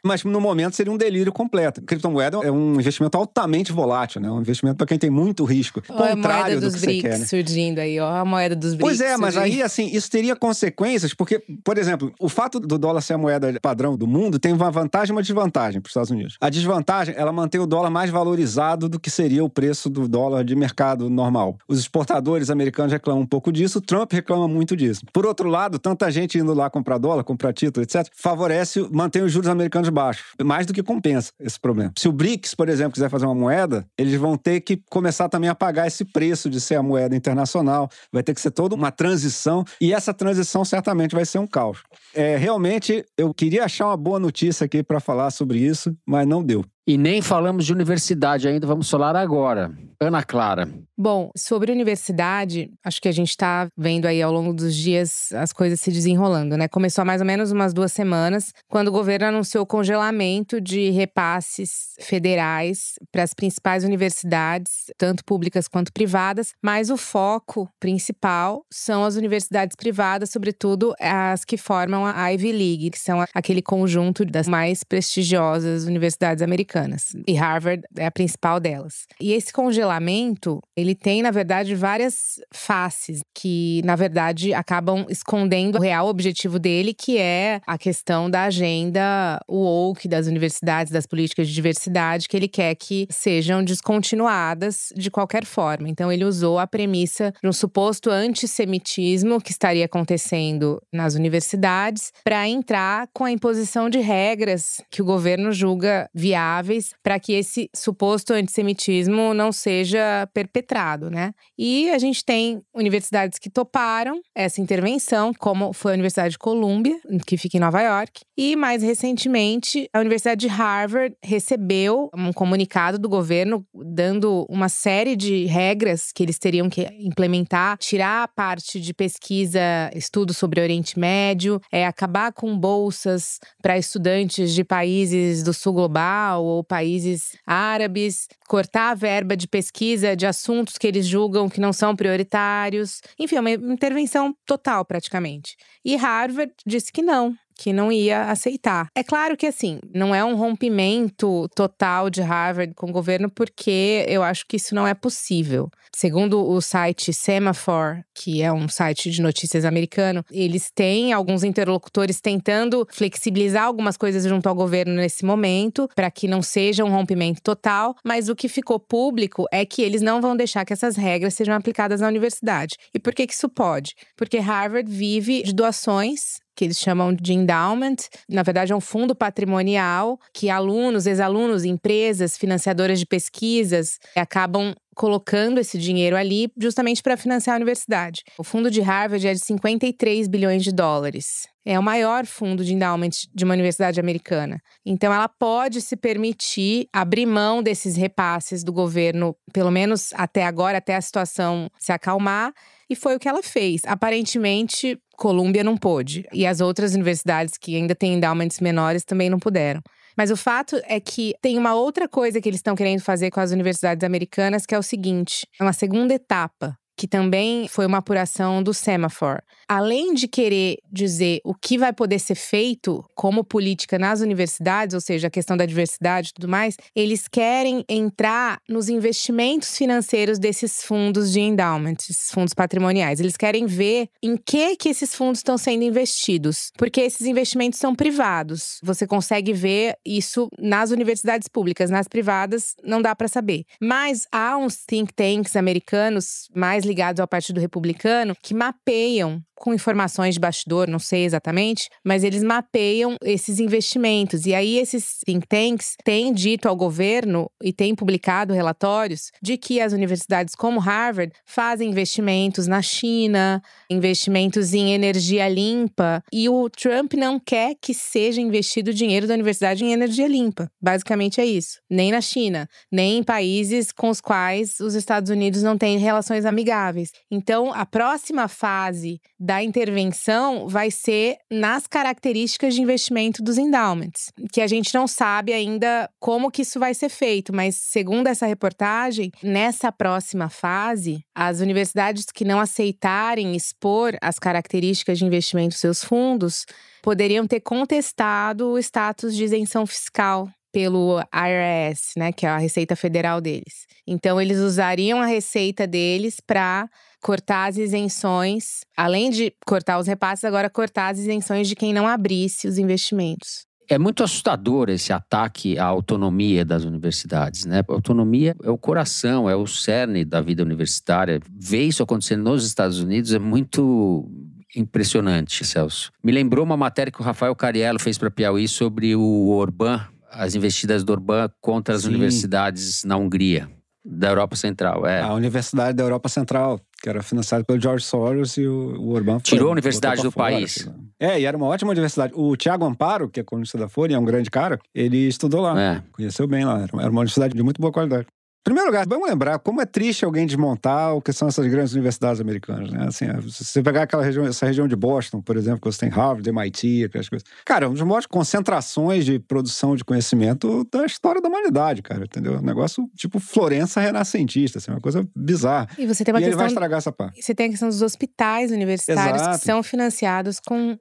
Mas no momento seria um delírio completo. Criptomoeda é um investimento altamente volátil, né? Um investimento para quem tem muito risco. Olha a moeda dos BRICS surgindo aí, ó. A moeda dos BRICS. Pois é, mas aí, assim, isso teria consequências, porque, por exemplo, o fato do dólar ser a moeda padrão do mundo tem uma vantagem e uma desvantagem para os Estados Unidos. A desvantagem, ela mantém o dólar mais valorizado do que seria o preço do dólar de mercado normal. Os exportadores americanos reclamam um pouco disso, o Trump reclama muito disso. Por outro lado, tanta gente indo lá comprar dólar, comprar título, etc., favorece, mantém os juros americanos baixos. Mais do que compensa esse problema. Se o BRICS, por exemplo, quiser fazer uma moeda, eles vão ter que começar também a pagar esse preço de ser a moeda internacional. Vai ter que ser toda uma transição, e essa transição certamente vai ser um caos. Realmente, eu queria achar uma boa notícia aqui para falar sobre isso, mas não deu. E nem falamos de universidade ainda, vamos falar agora. Ana Clara. Bom, sobre universidade, acho que a gente está vendo aí ao longo dos dias as coisas se desenrolando, né? Começou há mais ou menos umas 2 semanas, quando o governo anunciou o congelamento de repasses federais para as principais universidades, tanto públicas quanto privadas, mas o foco principal são as universidades privadas, sobretudo as que formam a Ivy League, que são aquele conjunto das mais prestigiosas universidades americanas. E Harvard é a principal delas. E esse congelamento, ele tem, na verdade, várias faces que, na verdade, acabam escondendo o real objetivo dele, que é a questão da agenda woke das universidades, das políticas de diversidade, que ele quer que sejam descontinuadas de qualquer forma. Então, ele usou a premissa de um suposto antissemitismo que estaria acontecendo nas universidades para entrar com a imposição de regras que o governo julga viáveis para que esse suposto antissemitismo não seja perpetrado, né? E a gente tem universidades que toparam essa intervenção, como foi a Universidade de Columbia, que fica em Nova York. E, mais recentemente, a Universidade de Harvard recebeu um comunicado do governo dando uma série de regras que eles teriam que implementar, tirar a parte de pesquisa, estudo sobre o Oriente Médio, acabar com bolsas para estudantes de países do sul global ou países árabes, cortar a verba de pesquisa de assuntos que eles julgam que não são prioritários. Enfim, é uma intervenção total, praticamente. E Harvard disse que não ia aceitar. É claro que, assim, não é um rompimento total de Harvard com o governo, porque eu acho que isso não é possível. Segundo o site Semaphore, que é um site de notícias americano, eles têm alguns interlocutores tentando flexibilizar algumas coisas junto ao governo nesse momento, para que não seja um rompimento total, mas o que ficou público é que eles não vão deixar que essas regras sejam aplicadas na universidade. E por que isso pode? Porque Harvard vive de doações, que eles chamam de endowment. Na verdade, é um fundo patrimonial que alunos, ex-alunos, empresas, financiadoras de pesquisas acabam colocando esse dinheiro ali justamente para financiar a universidade. O fundo de Harvard é de 53 bilhões de dólares. É o maior fundo de endowment de uma universidade americana. Então, ela pode se permitir abrir mão desses repasses do governo, pelo menos até agora, até a situação se acalmar. E foi o que ela fez. Aparentemente, Columbia não pôde. E as outras universidades que ainda têm endowments menores também não puderam. Mas o fato é que tem uma outra coisa que eles estão querendo fazer com as universidades americanas, que é o seguinte: é uma segunda etapa, que também foi uma apuração do Semaphore. Além de querer dizer o que vai poder ser feito como política nas universidades, ou seja, a questão da diversidade e tudo mais, eles querem entrar nos investimentos financeiros desses fundos de endowment, esses fundos patrimoniais. Eles querem ver em que esses fundos estão sendo investidos, porque esses investimentos são privados. Você consegue ver isso nas universidades públicas, nas privadas não dá para saber. Mas há uns think tanks americanos mais ligados ao Partido Republicano que mapeiam com informações de bastidor, não sei exatamente, mas eles mapeiam esses investimentos. E aí esses think tanks têm dito ao governo e têm publicado relatórios de que as universidades como Harvard fazem investimentos na China, investimentos em energia limpa, e o Trump não quer que seja investido o dinheiro da universidade em energia limpa. Basicamente é isso. Nem na China, nem em países com os quais os Estados Unidos não têm relações amigáveis. Então, a próxima fase da intervenção vai ser nas características de investimento dos endowments, que a gente não sabe ainda como que isso vai ser feito, mas segundo essa reportagem, nessa próxima fase, as universidades que não aceitarem expor as características de investimento dos seus fundos poderiam ter contestado o status de isenção fiscal pelo IRS, né, que é a Receita Federal deles. Então, eles usariam a receita deles para cortar as isenções, além de cortar os repasses, agora cortar as isenções de quem não abrisse os investimentos. É muito assustador esse ataque à autonomia das universidades, né? A autonomia é o coração, é o cerne da vida universitária. Ver isso acontecendo nos Estados Unidos é muito impressionante, Celso. Me lembrou uma matéria que o Rafael Cariello fez para Piauí sobre o Orbán, as investidas do Orbán contra as universidades na Hungria. Da Europa Central, A Universidade da Europa Central. que era financiado pelo George Soros, e o Orbán tirou a universidade do país. E era uma ótima universidade. O Tiago Amparo, que é colunista da Folha, é um grande cara, ele estudou lá. Conheceu bem lá. Era uma universidade de muito boa qualidade. Em primeiro lugar, vamos lembrar como é triste alguém desmontar o que são essas grandes universidades americanas, né? Assim, se você pegar essa região de Boston, por exemplo, que você tem Harvard, MIT, aquelas coisas. Cara, é uma das maiores concentrações de produção de conhecimento da história da humanidade, cara, entendeu? Um negócio tipo Florença renascentista, assim, uma coisa bizarra. E você tem uma questão... ele vai estragar essa parte. Você tem a questão dos hospitais universitários que são financiados com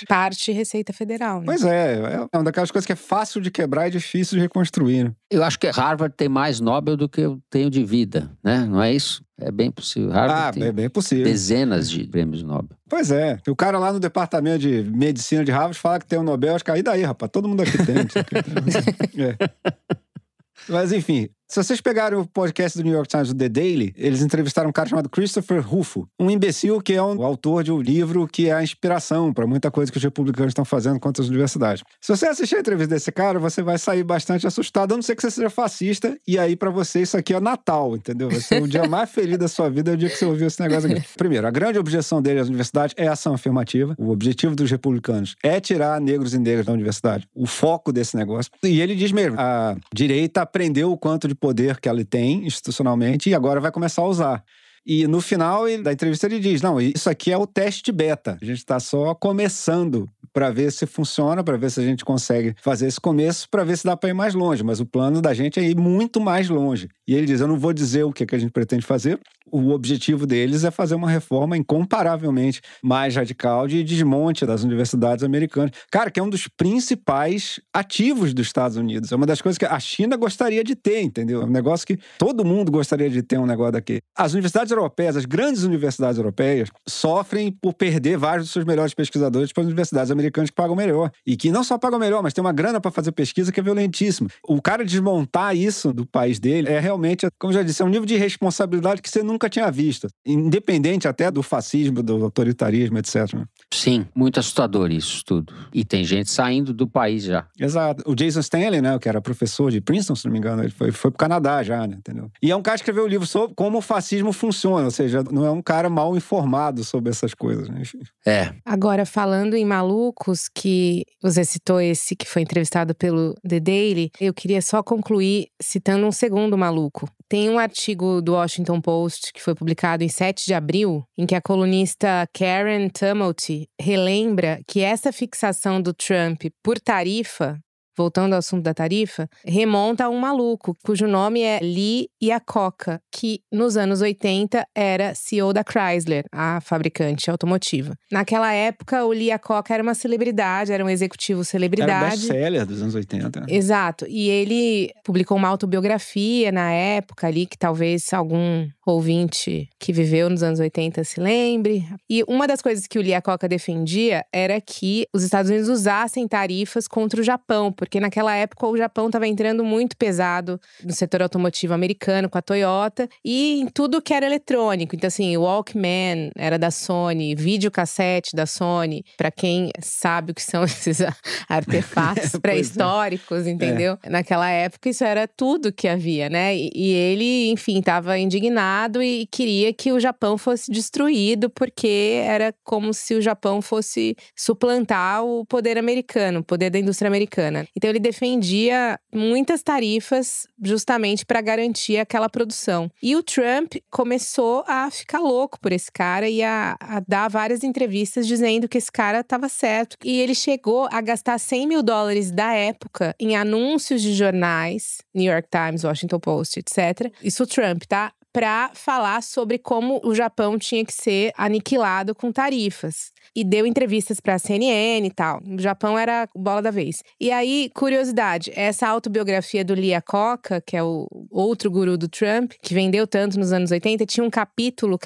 parte de Receita Federal, né? Pois é uma daquelas coisas que é fácil de quebrar e difícil de reconstruir, né? Eu acho que Harvard tem mais Nobel do que eu tenho de vida, né? Não é isso? É bem possível. Harvard tem é bem possível. Dezenas de prêmios Nobel. Pois é. O cara lá no departamento de medicina de Harvard fala que tem um Nobel. Acho que aí daí, rapaz. Todo mundo aqui tem. Mas enfim, se vocês pegarem o podcast do New York Times, o The Daily, eles entrevistaram um cara chamado Christopher Rufo, um imbecil que é o autor de um livro que é a inspiração para muita coisa que os republicanos estão fazendo contra as universidades. Se você assistir a entrevista desse cara, você vai sair bastante assustado, a não ser que você seja fascista, e aí para você isso aqui é Natal, entendeu? Vai ser o dia mais feliz da sua vida, é o dia que você ouviu esse negócio aqui. Primeiro, a grande objeção dele às universidades é a ação afirmativa. O objetivo dos republicanos é tirar negros e negras da universidade. O foco desse negócio. E ele diz mesmo, a direita aprendeu o quanto de poder que ela tem institucionalmente e agora vai começar a usar. E no final da entrevista ele diz, não, isso aqui é o teste beta. A gente está só começando para ver se funciona, para ver se a gente consegue fazer esse começo, para ver se dá para ir mais longe. Mas o plano da gente é ir muito mais longe. E ele diz, eu não vou dizer o que a gente pretende fazer. O objetivo deles é fazer uma reforma incomparavelmente mais radical de desmonte das universidades americanas. Cara, que é um dos principais ativos dos Estados Unidos. É uma das coisas que a China gostaria de ter, entendeu? É um negócio que todo mundo gostaria de ter, um negócio daquele. As universidades europeias, as grandes universidades europeias, sofrem por perder vários dos seus melhores pesquisadores para as universidades americanas que pagam melhor. E que não só pagam melhor, mas tem uma grana para fazer pesquisa que é violentíssima. O cara desmontar isso do país dele é realmente, como eu já disse, é um nível de responsabilidade que você nunca tinha visto. Independente até do fascismo, do autoritarismo, etc. Sim, muito assustador isso tudo. E tem gente saindo do país já. Exato. O Jason Stanley, né, que era professor de Princeton, se não me engano, ele foi pro Canadá já, né, entendeu? E é um cara que escreveu um livro sobre como o fascismo funciona, ou seja, não é um cara mal informado sobre essas coisas, né? Agora, falando em malucos, que você citou esse que foi entrevistado pelo The Daily, eu queria só concluir citando um segundo maluco. Tem um artigo do Washington Post que foi publicado em 7 de abril, em que a colunista Karen Tumulty relembra que essa fixação do Trump por tarifa, voltando ao assunto da tarifa, remonta a um maluco, cujo nome é Lee Iacocca, que nos anos 80 era CEO da Chrysler, a fabricante automotiva. Naquela época, o Lee Iacocca era uma celebridade, era um executivo celebridade. Era best-seller dos anos 80. Exato. E ele publicou uma autobiografia na época ali, que talvez algum ouvinte que viveu nos anos 80 se lembre. E uma das coisas que o Lee Iacocca defendia era que os Estados Unidos usassem tarifas contra o Japão, porque naquela época o Japão estava entrando muito pesado no setor automotivo americano, com a Toyota, e em tudo que era eletrônico. Então, assim, o Walkman era da Sony, videocassete da Sony, para quem sabe o que são esses artefatos pré-históricos, entendeu? Naquela época isso era tudo que havia, né? E ele, enfim, estava indignado e queria que o Japão fosse destruído, porque era como se o Japão fosse suplantar o poder americano, o poder da indústria americana. Então ele defendia muitas tarifas justamente para garantir aquela produção. E o Trump começou a ficar louco por esse cara e a dar várias entrevistas dizendo que esse cara estava certo. E ele chegou a gastar $100 mil da época em anúncios de jornais, New York Times, Washington Post, etc. Isso o Trump, tá? Para falar sobre como o Japão tinha que ser aniquilado com tarifas. E deu entrevistas para a CNN e tal. O Japão era a bola da vez. E aí, curiosidade, essa autobiografia do Lee Iacocca, que é o outro guru do Trump, que vendeu tanto nos anos 80, tinha um capítulo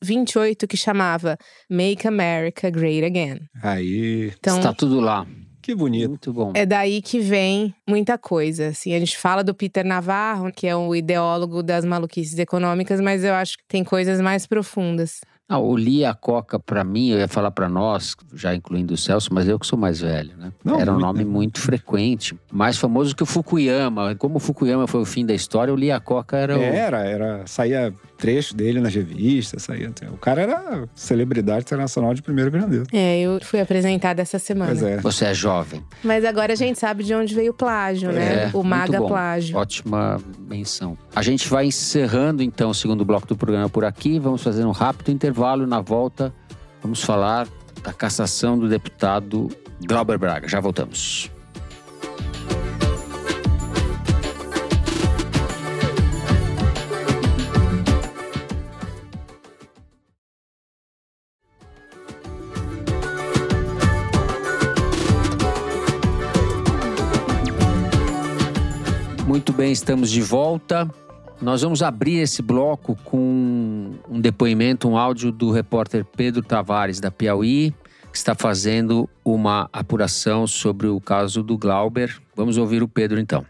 28, que chamava Make America Great Again. Aí… Então, está tudo lá. Que bonito. Muito bom. É daí que vem muita coisa, assim. A gente fala do Peter Navarro, que é o ideólogo das maluquices econômicas, mas eu acho que tem coisas mais profundas. O Lia Coca, para mim, eu ia falar para nós, já incluindo o Celso, mas eu que sou mais velho, né? Era um nome muito frequente, mais famoso que o Fukuyama. Como o Fukuyama foi o fim da história, o Lia Coca era saía trecho dele nas revistas, saía. O cara era celebridade internacional de primeira grandeza. Eu fui apresentada essa semana. Pois é. Você é jovem. Mas agora a gente sabe de onde veio o plágio, né? O Maga Plágio. Ótima menção. A gente vai encerrando, então, o segundo bloco do programa por aqui. Vamos fazer um rápido intervalo. Na volta, vamos falar da cassação do deputado Glauber Braga. Já voltamos. Muito bem, estamos de volta. Nós vamos abrir esse bloco com um depoimento, um áudio do repórter Pedro Tavares, da Piauí, que está fazendo uma apuração sobre o caso do Glauber. Vamos ouvir o Pedro, então.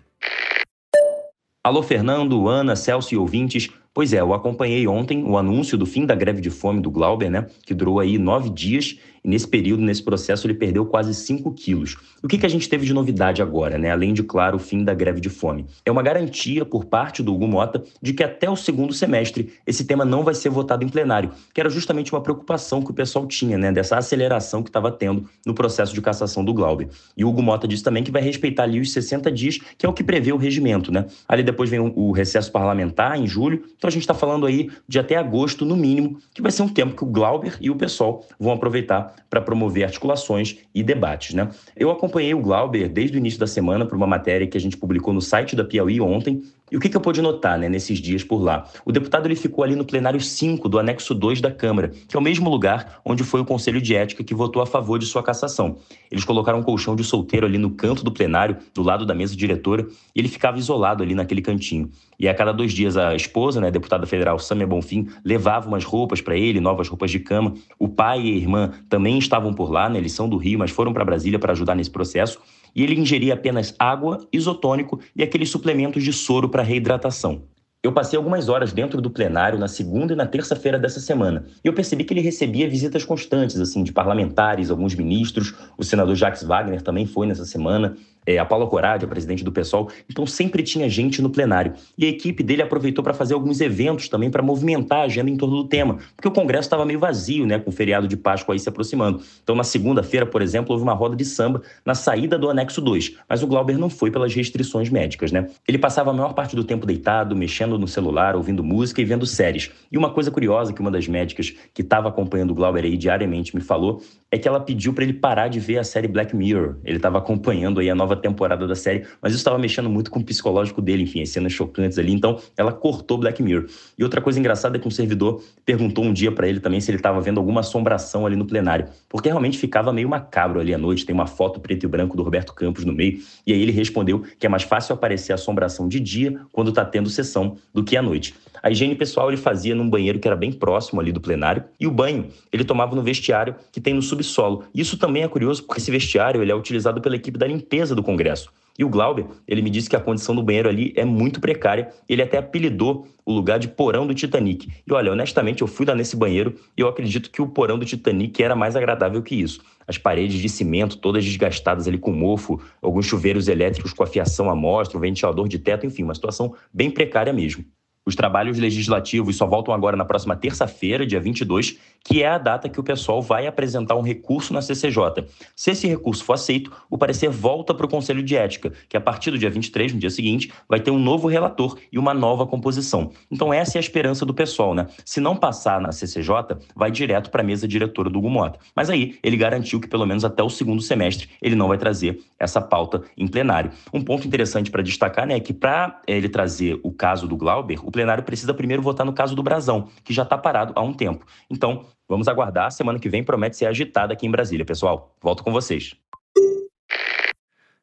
Alô, Fernando, Ana, Celso e ouvintes. Pois é, eu acompanhei ontem o anúncio do fim da greve de fome do Glauber, né? Que durou aí 9 dias. E nesse período, nesse processo, ele perdeu quase 5 quilos. O que a gente teve de novidade agora, né? Além de, claro, o fim da greve de fome. É uma garantia por parte do Hugo Motta de que até o segundo semestre esse tema não vai ser votado em plenário, que era justamente uma preocupação que o pessoal tinha, né? Dessa aceleração que estava tendo no processo de cassação do Glauber. E o Hugo Motta disse também que vai respeitar ali os 60 dias, que é o que prevê o regimento, né? Ali depois vem o recesso parlamentar, em julho. Então a gente está falando aí de até agosto, no mínimo, que vai ser um tempo que o Glauber e o PSOL vão aproveitar para promover articulações e debates, né? Eu acompanhei o Glauber desde o início da semana por uma matéria que a gente publicou no site da Piauí ontem. E o que eu pude notar, né, nesses dias por lá? O deputado ele ficou ali no plenário 5 do anexo 2 da Câmara, que é o mesmo lugar onde foi o Conselho de Ética que votou a favor de sua cassação. Eles colocaram um colchão de solteiro ali no canto do plenário, do lado da mesa diretora, e ele ficava isolado ali naquele cantinho. E a cada 2 dias a esposa, né, a deputada federal Sâmia Bonfim, levava umas roupas para ele, novas roupas de cama. O pai e a irmã também estavam por lá, né, eles são do Rio, mas foram para Brasília para ajudar nesse processo. E ele ingeria apenas água, isotônico e aqueles suplementos de soro para reidratação. Eu passei algumas horas dentro do plenário na segunda e na terça-feira dessa semana. E eu percebi que ele recebia visitas constantes, assim, de parlamentares, alguns ministros. O senador Jacques Wagner também foi nessa semana. A Paula Corradi, a presidente do PSOL. Então sempre tinha gente no plenário. E a equipe dele aproveitou para fazer alguns eventos também para movimentar a agenda em torno do tema. Porque o Congresso estava meio vazio, né, com o feriado de Páscoa aí se aproximando. Então na segunda-feira, por exemplo, houve uma roda de samba na saída do anexo 2. Mas o Glauber não foi pelas restrições médicas, né? Ele passava a maior parte do tempo deitado, mexendo no celular, ouvindo música e vendo séries. E uma coisa curiosa que uma das médicas que estava acompanhando o Glauber aí diariamente me falou é que ela pediu para ele parar de ver a série Black Mirror. Ele estava acompanhando aí a nova temporada da série, mas isso estava mexendo muito com o psicológico dele, enfim, as cenas chocantes ali, então ela cortou Black Mirror. E outra coisa engraçada é que um servidor perguntou um dia para ele também se ele estava vendo alguma assombração ali no plenário, porque realmente ficava meio macabro ali à noite, tem uma foto preto e branco do Roberto Campos no meio, e aí ele respondeu que é mais fácil aparecer assombração de dia quando está tendo sessão do que à noite. A higiene pessoal ele fazia num banheiro que era bem próximo ali do plenário, e o banho ele tomava no vestiário que tem no subsolo. Isso também é curioso porque esse vestiário ele é utilizado pela equipe da limpeza do Congresso. E o Glauber, ele me disse que a condição do banheiro ali é muito precária. Ele até apelidou o lugar de porão do Titanic. E olha, honestamente, eu fui lá nesse banheiro e eu acredito que o porão do Titanic era mais agradável que isso. As paredes de cimento todas desgastadas ali com mofo, alguns chuveiros elétricos com a fiação à mostra, o ventilador de teto, enfim, uma situação bem precária mesmo. Os trabalhos legislativos só voltam agora na próxima terça-feira, dia 22, que é a data que o PSOL vai apresentar um recurso na CCJ. Se esse recurso for aceito, o parecer volta para o Conselho de Ética, que a partir do dia 23, no dia seguinte, vai ter um novo relator e uma nova composição. Então essa é a esperança do PSOL, né? Se não passar na CCJ, vai direto para a mesa diretora do Hugo Motta. Mas aí ele garantiu que pelo menos até o segundo semestre ele não vai trazer essa pauta em plenário. Um ponto interessante para destacar, né, é que para ele trazer o caso do Glauber, o plenário precisa primeiro votar no caso do Brazão, que já está parado há um tempo. Então, vamos aguardar. Semana que vem promete ser agitada aqui em Brasília, pessoal. Volto com vocês.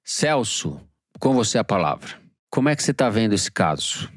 Celso, com você a palavra. Como é que você está vendo esse caso?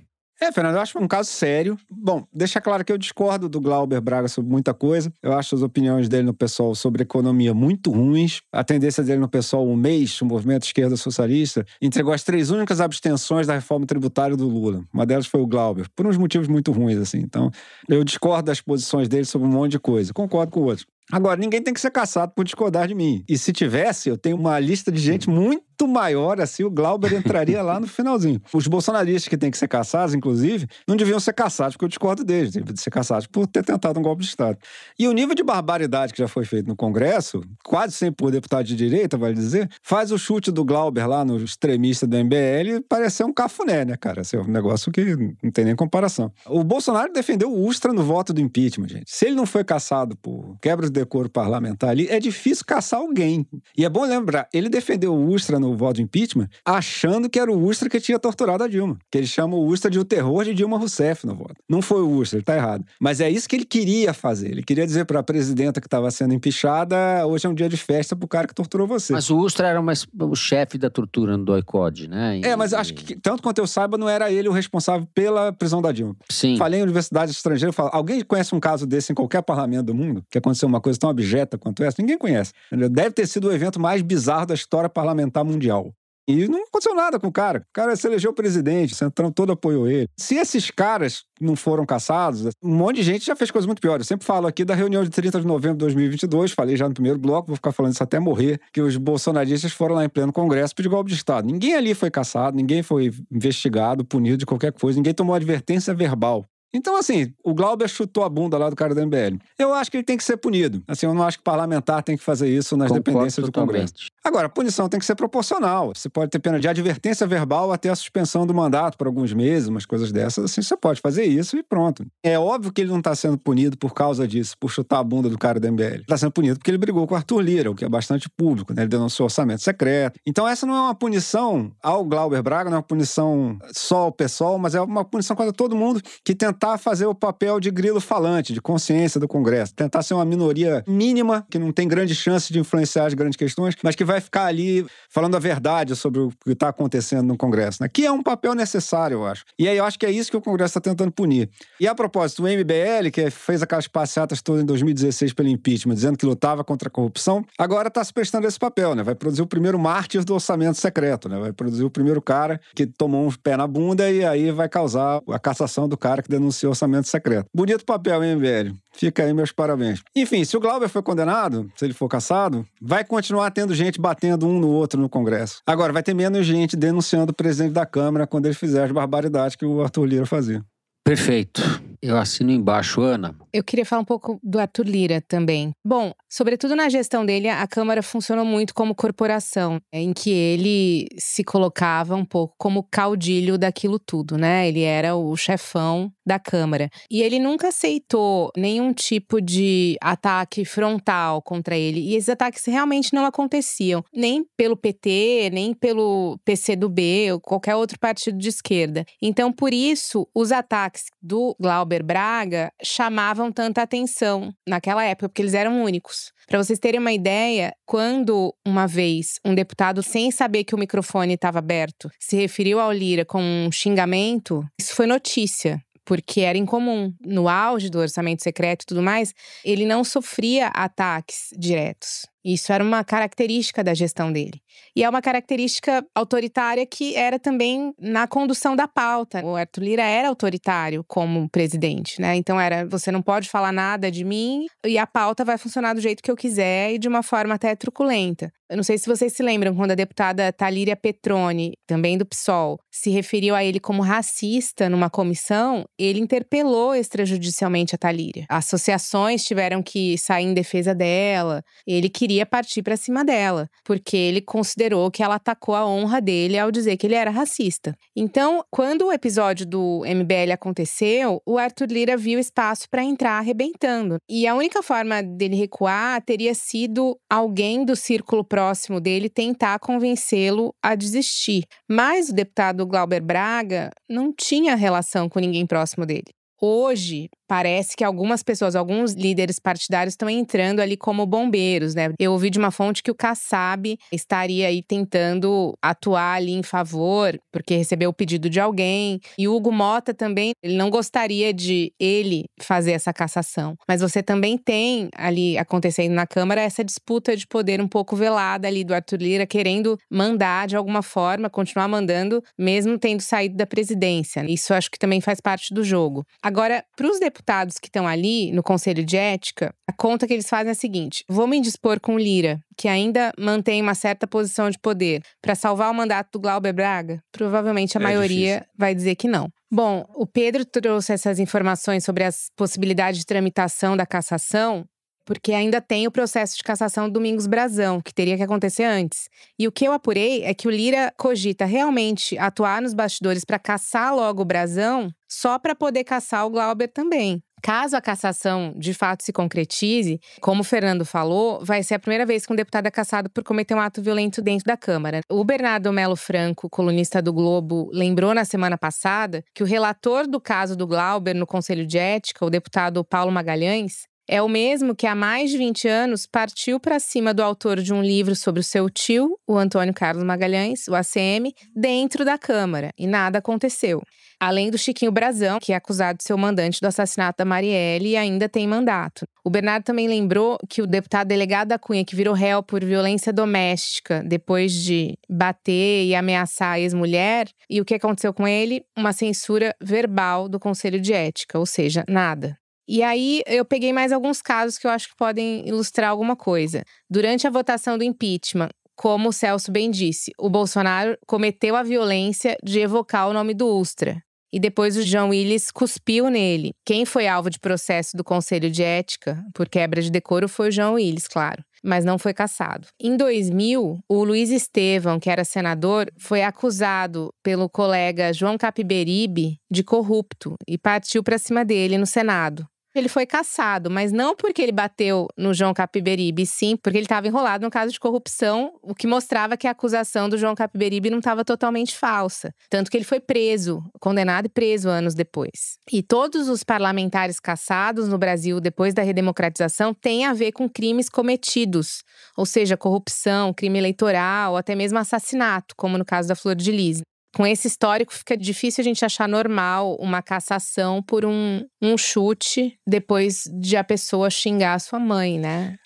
Fernando, eu acho um caso sério. Bom, deixa claro que eu discordo do Glauber Braga sobre muita coisa. Eu acho as opiniões dele no PSOL sobre economia muito ruins. A tendência dele no PSOL, o MEIS, o Movimento Esquerda Socialista, entregou as 3 únicas abstenções da reforma tributária do Lula. Uma delas foi o Glauber, por uns motivos muito ruins, assim. Então, eu discordo das posições dele sobre um monte de coisa. Concordo com outros. Agora, ninguém tem que ser caçado por discordar de mim. E se tivesse, eu tenho uma lista de gente muito maior, assim, o Glauber entraria lá no finalzinho. Os bolsonaristas que têm que ser caçados, inclusive, não deviam ser caçados, porque eu discordo deles. Deviam ser caçados por ter tentado um golpe de Estado. E o nível de barbaridade que já foi feito no Congresso, quase sempre por deputado de direita, vale dizer, faz o chute do Glauber lá no extremista do MBL parecer um cafuné, né, cara? Assim, é um negócio que não tem nem comparação. O Bolsonaro defendeu o Ustra no voto do impeachment, gente. Se ele não foi caçado por quebra de decoro parlamentar ali, é difícil caçar alguém. E é bom lembrar, ele defendeu o Ustra no voto de impeachment, achando que era o Ustra que tinha torturado a Dilma. Que ele chama o Ustra de o terror de Dilma Rousseff no voto. Não foi o Ustra, ele tá errado. Mas é isso que ele queria fazer. Ele queria dizer pra presidenta que estava sendo empichada, hoje é um dia de festa pro cara que torturou você. Mas o Ustra era o chefe da tortura no DOI-CODE, né? Mas acho que, tanto quanto eu saiba, não era ele o responsável pela prisão da Dilma. Sim. Falei em universidade estrangeira, alguém conhece um caso desse em qualquer parlamento do mundo? Que aconteceu uma coisa tão abjeta quanto essa? Ninguém conhece. Deve ter sido o evento mais bizarro da história parlamentar mundial. E não aconteceu nada com o cara. O cara se elegeu presidente, o Centrão todo apoiou ele. Se esses caras não foram caçados, um monte de gente já fez coisas muito piores. Eu sempre falo aqui da reunião de 30 de novembro de 2022, falei já no primeiro bloco, vou ficar falando isso até morrer, que os bolsonaristas foram lá em pleno Congresso pedir golpe de Estado. Ninguém ali foi caçado, ninguém foi investigado, punido de qualquer coisa, ninguém tomou advertência verbal. Então, assim, o Glauber chutou a bunda lá do cara do MBL. Eu acho que ele tem que ser punido. Assim, eu não acho que o parlamentar tem que fazer isso nas dependências do Congresso. Agora, a punição tem que ser proporcional. Você pode ter pena de advertência verbal até a suspensão do mandato por alguns meses, umas coisas dessas. Assim, você pode fazer isso e pronto. É óbvio que ele não está sendo punido por causa disso, por chutar a bunda do cara do MBL. Ele está sendo punido porque ele brigou com o Arthur Lira, o que é bastante público, né? Ele denunciou orçamento secreto. Então, essa não é uma punição ao Glauber Braga, não é uma punição só ao PSOL, mas é uma punição contra todo mundo que tentar fazer o papel de grilo falante, de consciência do Congresso. Tentar ser uma minoria mínima, que não tem grande chance de influenciar as grandes questões, mas que vai ficar ali falando a verdade sobre o que está acontecendo no Congresso, né? Que é um papel necessário, eu acho. E aí eu acho que é isso que o Congresso está tentando punir. E a propósito, o MBL, que fez aquelas passeatas todas em 2016 pelo impeachment, dizendo que lutava contra a corrupção, agora está se prestando esse papel, né? Vai produzir o primeiro mártir do orçamento secreto, né? Vai produzir o primeiro cara que tomou um pé na bunda e aí vai causar a cassação do cara que denunciou orçamento secreto. Bonito papel, hein, MBL? Fica aí meus parabéns. Enfim, se o Glauber foi condenado, se ele for cassado, vai continuar tendo gente batendo um no outro no Congresso. Agora, vai ter menos gente denunciando o presidente da Câmara quando ele fizer as barbaridades que o Arthur Lira fazia. Perfeito. Eu assino embaixo, Ana. Eu queria falar um pouco do Arthur Lira também. Bom, sobretudo na gestão dele, a Câmara funcionou muito como corporação, em que ele se colocava um pouco como caudilho daquilo tudo, né? Ele era o chefão da Câmara. E ele nunca aceitou nenhum tipo de ataque frontal contra ele. E esses ataques realmente não aconteciam, nem pelo PT, nem pelo PCdoB ou qualquer outro partido de esquerda. Então, por isso, os ataques do Glauber Braga chamavam tanta atenção naquela época, porque eles eram únicos. Para vocês terem uma ideia, quando uma vez um deputado, sem saber que o microfone estava aberto, se referiu ao Lira com um xingamento, isso foi notícia. Porque era incomum. No auge do orçamento secreto e tudo mais, ele não sofria ataques diretos. Isso era uma característica da gestão dele. E é uma característica autoritária que era também na condução da pauta. O Arthur Lira era autoritário como presidente, né? Então você não pode falar nada de mim e a pauta vai funcionar do jeito que eu quiser e de uma forma até truculenta. Eu não sei se vocês se lembram, quando a deputada Thalíria Petroni, também do PSOL, se referiu a ele como racista numa comissão, ele interpelou extrajudicialmente a Thalíria. Associações tiveram que sair em defesa dela, ele queria partir para cima dela, porque ele considerou que ela atacou a honra dele ao dizer que ele era racista. Então, quando o episódio do MBL aconteceu, o Arthur Lira viu espaço para entrar arrebentando. E a única forma dele recuar teria sido alguém do círculo próximo dele tentar convencê-lo a desistir. Mas o deputado Glauber Braga não tinha relação com ninguém próximo dele. Hoje, parece que algumas pessoas, alguns líderes partidários estão entrando ali como bombeiros, né? Eu ouvi de uma fonte que o Kassab estaria aí tentando atuar ali em favor, porque recebeu o pedido de alguém. E o Hugo Motta também, ele não gostaria de ele fazer essa cassação. Mas você também tem ali acontecendo na Câmara essa disputa de poder um pouco velada ali do Arthur Lira, querendo mandar de alguma forma, continuar mandando, mesmo tendo saído da presidência. Isso acho que também faz parte do jogo. Agora, para os deputados que estão ali no Conselho de Ética, a conta que eles fazem é a seguinte: vou me indispor com o Lira, que ainda mantém uma certa posição de poder, para salvar o mandato do Glauber Braga? Provavelmente a maioria vai dizer que não. Bom, o Pedro trouxe essas informações sobre as possibilidades de tramitação da cassação, porque ainda tem o processo de cassação do Domingos Brazão, que teria que acontecer antes. E o que eu apurei é que o Lira cogita realmente atuar nos bastidores para cassar logo o Brazão, só para poder cassar o Glauber também. Caso a cassação de fato se concretize, como o Fernando falou, vai ser a primeira vez que um deputado é cassado por cometer um ato violento dentro da Câmara. O Bernardo Melo Franco, colunista do Globo, lembrou na semana passada que o relator do caso do Glauber no Conselho de Ética, o deputado Paulo Magalhães, é o mesmo que há mais de 20 anos partiu para cima do autor de um livro sobre o seu tio, o Antônio Carlos Magalhães, o ACM, dentro da Câmara, e nada aconteceu. Além do Chiquinho Brazão, que é acusado de ser o mandante do assassinato da Marielle e ainda tem mandato. O Bernardo também lembrou que o deputado delegado da Cunha, que virou réu por violência doméstica depois de bater e ameaçar a ex-mulher, e o que aconteceu com ele? Uma censura verbal do Conselho de Ética, ou seja, nada. E aí, eu peguei mais alguns casos que eu acho que podem ilustrar alguma coisa. Durante a votação do impeachment, como o Celso bem disse, o Bolsonaro cometeu a violência de evocar o nome do Ustra. E depois o João Willis cuspiu nele. Quem foi alvo de processo do Conselho de Ética por quebra de decoro foi o João Willis, claro. Mas não foi cassado. Em 2000, o Luiz Estevão, que era senador, foi acusado pelo colega João Capiberibe de corrupto e partiu para cima dele no Senado. Ele foi cassado, mas não porque ele bateu no João Capiberibe, sim porque ele estava enrolado no caso de corrupção, o que mostrava que a acusação do João Capiberibe não estava totalmente falsa. Tanto que ele foi preso, condenado e preso anos depois. E todos os parlamentares cassados no Brasil depois da redemocratização têm a ver com crimes cometidos, ou seja, corrupção, crime eleitoral, até mesmo assassinato, como no caso da Flor de Lis. Com esse histórico, fica difícil a gente achar normal uma cassação por um chute depois de a pessoa xingar a sua mãe, né?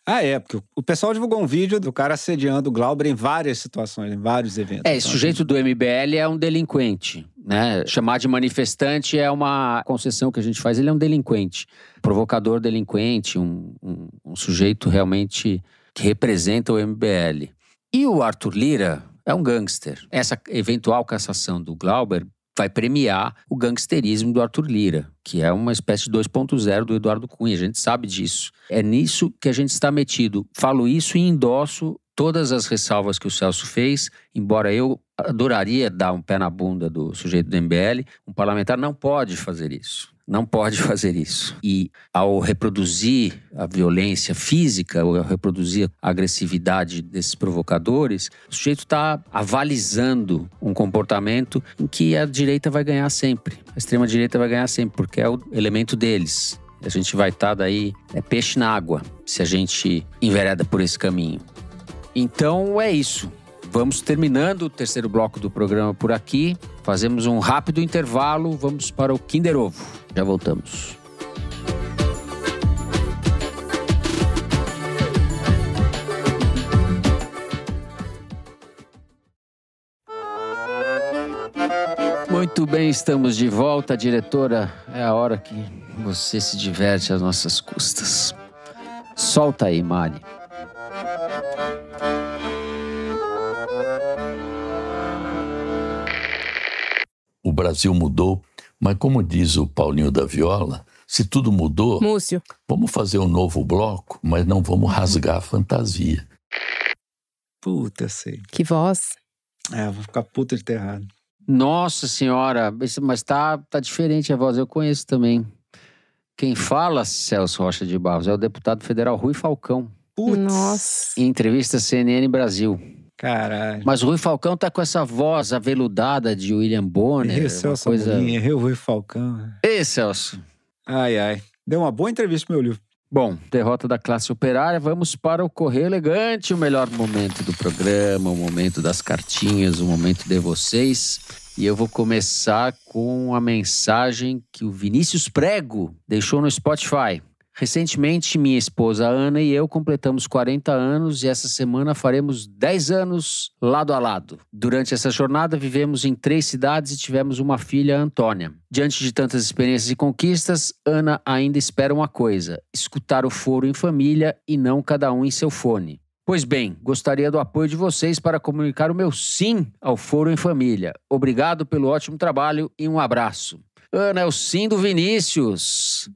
Porque o pessoal divulgou um vídeo do cara assediando o Glauber em várias situações, em vários eventos. Esse sujeito do MBL é um delinquente, né? Chamar de manifestante é uma concessão que a gente faz. Ele é um delinquente, provocador delinquente, um sujeito realmente que representa o MBL. E o Arthur Lira é um gangster. Essa eventual cassação do Glauber vai premiar o gangsterismo do Arthur Lira, que é uma espécie de 2.0 do Eduardo Cunha. A gente sabe disso. É nisso que a gente está metido. Falo isso e endosso todas as ressalvas que o Celso fez, embora eu adoraria dar um pé na bunda do sujeito do MBL. Um parlamentar não pode fazer isso. Não pode fazer isso. E ao reproduzir a violência física, ou ao reproduzir a agressividade desses provocadores, o sujeito está avalizando um comportamento em que a direita vai ganhar sempre. A extrema-direita vai ganhar sempre, porque é o elemento deles. A gente vai estar daí, peixe na água, se a gente envereda por esse caminho. Então é isso. Vamos terminando o terceiro bloco do programa por aqui. Fazemos um rápido intervalo. Vamos para o Kinder Ovo. Já voltamos. Muito bem, estamos de volta. Diretora, é a hora que você se diverte às nossas custas. Solta aí, Mari. O Brasil mudou, mas como diz o Paulinho da Viola, se tudo mudou, Múcio, vamos fazer um novo bloco, mas não vamos rasgar a fantasia. Puta, sei. que voz. Vou ficar puta de ter errado. Nossa senhora, mas tá diferente a voz, eu conheço também. Quem fala, Celso Rocha de Barros, é o deputado federal Rui Falcão. Putz. Nossa. Em entrevista à CNN Brasil. Caralho. Mas o Rui Falcão tá com essa voz aveludada de William Bonner. Celso Amorim, errei o Rui Falcão. Ei, Celso. Ai, ai. Deu uma boa entrevista pro meu livro. Bom, derrota da classe operária, vamos para o Correio Elegante, o melhor momento do programa, o momento das cartinhas, o momento de vocês. E eu vou começar com a mensagem que o Vinícius Prego deixou no Spotify. Recentemente, minha esposa Ana e eu completamos 40 anos e essa semana faremos 10 anos lado a lado. Durante essa jornada, vivemos em 3 cidades e tivemos uma filha, Antônia. Diante de tantas experiências e conquistas, Ana ainda espera uma coisa: escutar o Foro em família e não cada um em seu fone. Pois bem, gostaria do apoio de vocês para comunicar o meu sim ao Foro em Família. Obrigado pelo ótimo trabalho e um abraço. Ana, é o sim do Vinícius.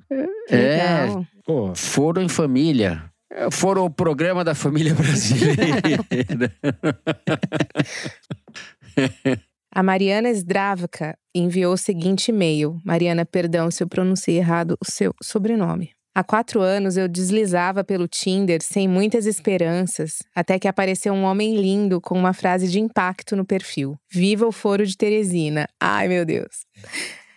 Legal. Pô. Foro em Família. Foro o programa da família brasileira. A Mariana Zdravka enviou o seguinte e-mail. Mariana, perdão se eu pronunciei errado o seu sobrenome. Há 4 anos eu deslizava pelo Tinder sem muitas esperanças, até que apareceu um homem lindo com uma frase de impacto no perfil. Viva o Foro de Teresina. Ai, meu Deus.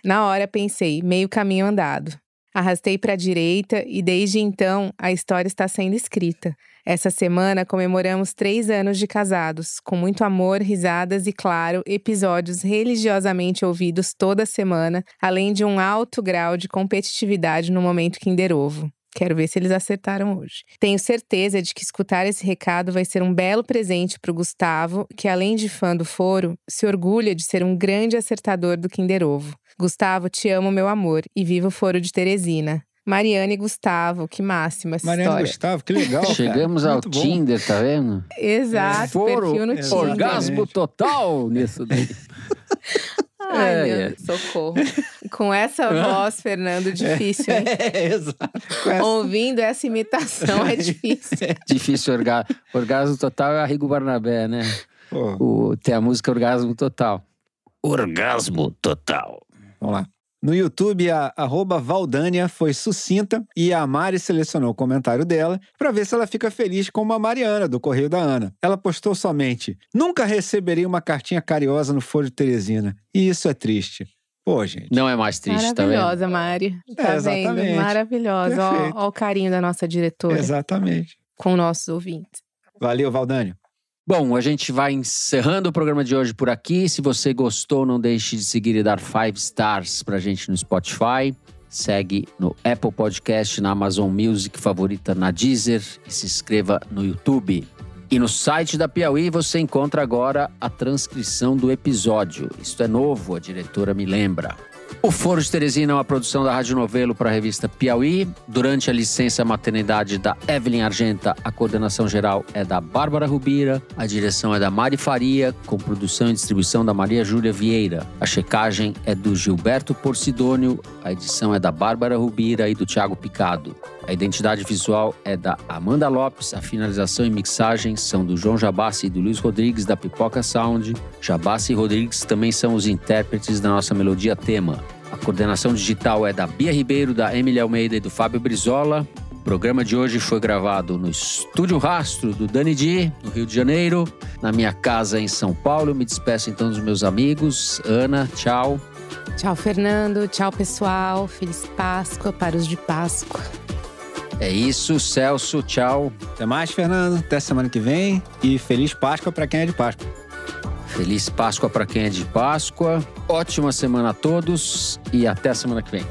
Na hora pensei, meio caminho andado. Arrastei para a direita e desde então a história está sendo escrita. Essa semana comemoramos 3 anos de casados, com muito amor, risadas e, claro, episódios religiosamente ouvidos toda semana, além de um alto grau de competitividade no momento Kinder Ovo. Quero ver se eles acertaram hoje. Tenho certeza de que escutar esse recado vai ser um belo presente para o Gustavo, que além de fã do Foro, se orgulha de ser um grande acertador do Kinder Ovo. Gustavo, te amo, meu amor, e viva o Foro de Teresina. Mariana e Gustavo, que máxima essa Mariana história. e Gustavo, que legal, cara. Chegamos ao Muito bom. Tinder, tá vendo? Exato, Foro, perfil no Tinder. orgasmo total nisso daí. Ai, meu Deus, socorro. Com essa voz, Fernando, difícil, hein? Exato. Ouvindo essa imitação é difícil. Difícil orgasmo total é a Rigo Barnabé, né? Tem a música Orgasmo Total. Orgasmo Total. Vamos lá. No YouTube, a @Valdânia foi sucinta e a Mari selecionou o comentário dela para ver se ela fica feliz como a Mariana, do Correio da Ana. Ela postou somente: nunca receberei uma cartinha carinhosa no Foro de Teresina. E isso é triste. Pô, gente. Não é mais triste, tá vendo? Maravilhosa, Mari. Tá vendo? Exatamente. Maravilhosa. Ó o carinho da nossa diretora. Exatamente. Com nossos ouvintes. Valeu, Valdânia. Bom, a gente vai encerrando o programa de hoje por aqui. Se você gostou, não deixe de seguir e dar 5 stars pra gente no Spotify. Segue no Apple Podcast, na Amazon Music, favorita na Deezer e se inscreva no YouTube. E no site da Piauí você encontra agora a transcrição do episódio. Isto é novo, a diretora me lembra. O Foro de Teresina é uma produção da Rádio Novelo para a revista Piauí. Durante a licença maternidade da Evelyn Argenta, a coordenação geral é da Bárbara Rubira, a direção é da Mari Faria, com produção e distribuição da Maria Júlia Vieira. A checagem é do Gilberto Porcidônio, a edição é da Bárbara Rubira e do Thiago Picado. A identidade visual é da Amanda Lopes, a finalização e mixagem são do João Jabassi e do Luiz Rodrigues, da Pipoca Sound. Jabassi e Rodrigues também são os intérpretes da nossa melodia tema. A coordenação digital é da Bia Ribeiro, da Emily Almeida e do Fábio Brizola. O programa de hoje foi gravado no Estúdio Rastro do Dani Di, no Rio de Janeiro, na minha casa em São Paulo. Eu me despeço então dos meus amigos. Ana, tchau. Tchau, Fernando. Tchau, pessoal. Feliz Páscoa para os de Páscoa. É isso, Celso, tchau. Até mais, Fernando. Até semana que vem. E feliz Páscoa para quem é de Páscoa. Feliz Páscoa para quem é de Páscoa. Ótima semana a todos e até a semana que vem.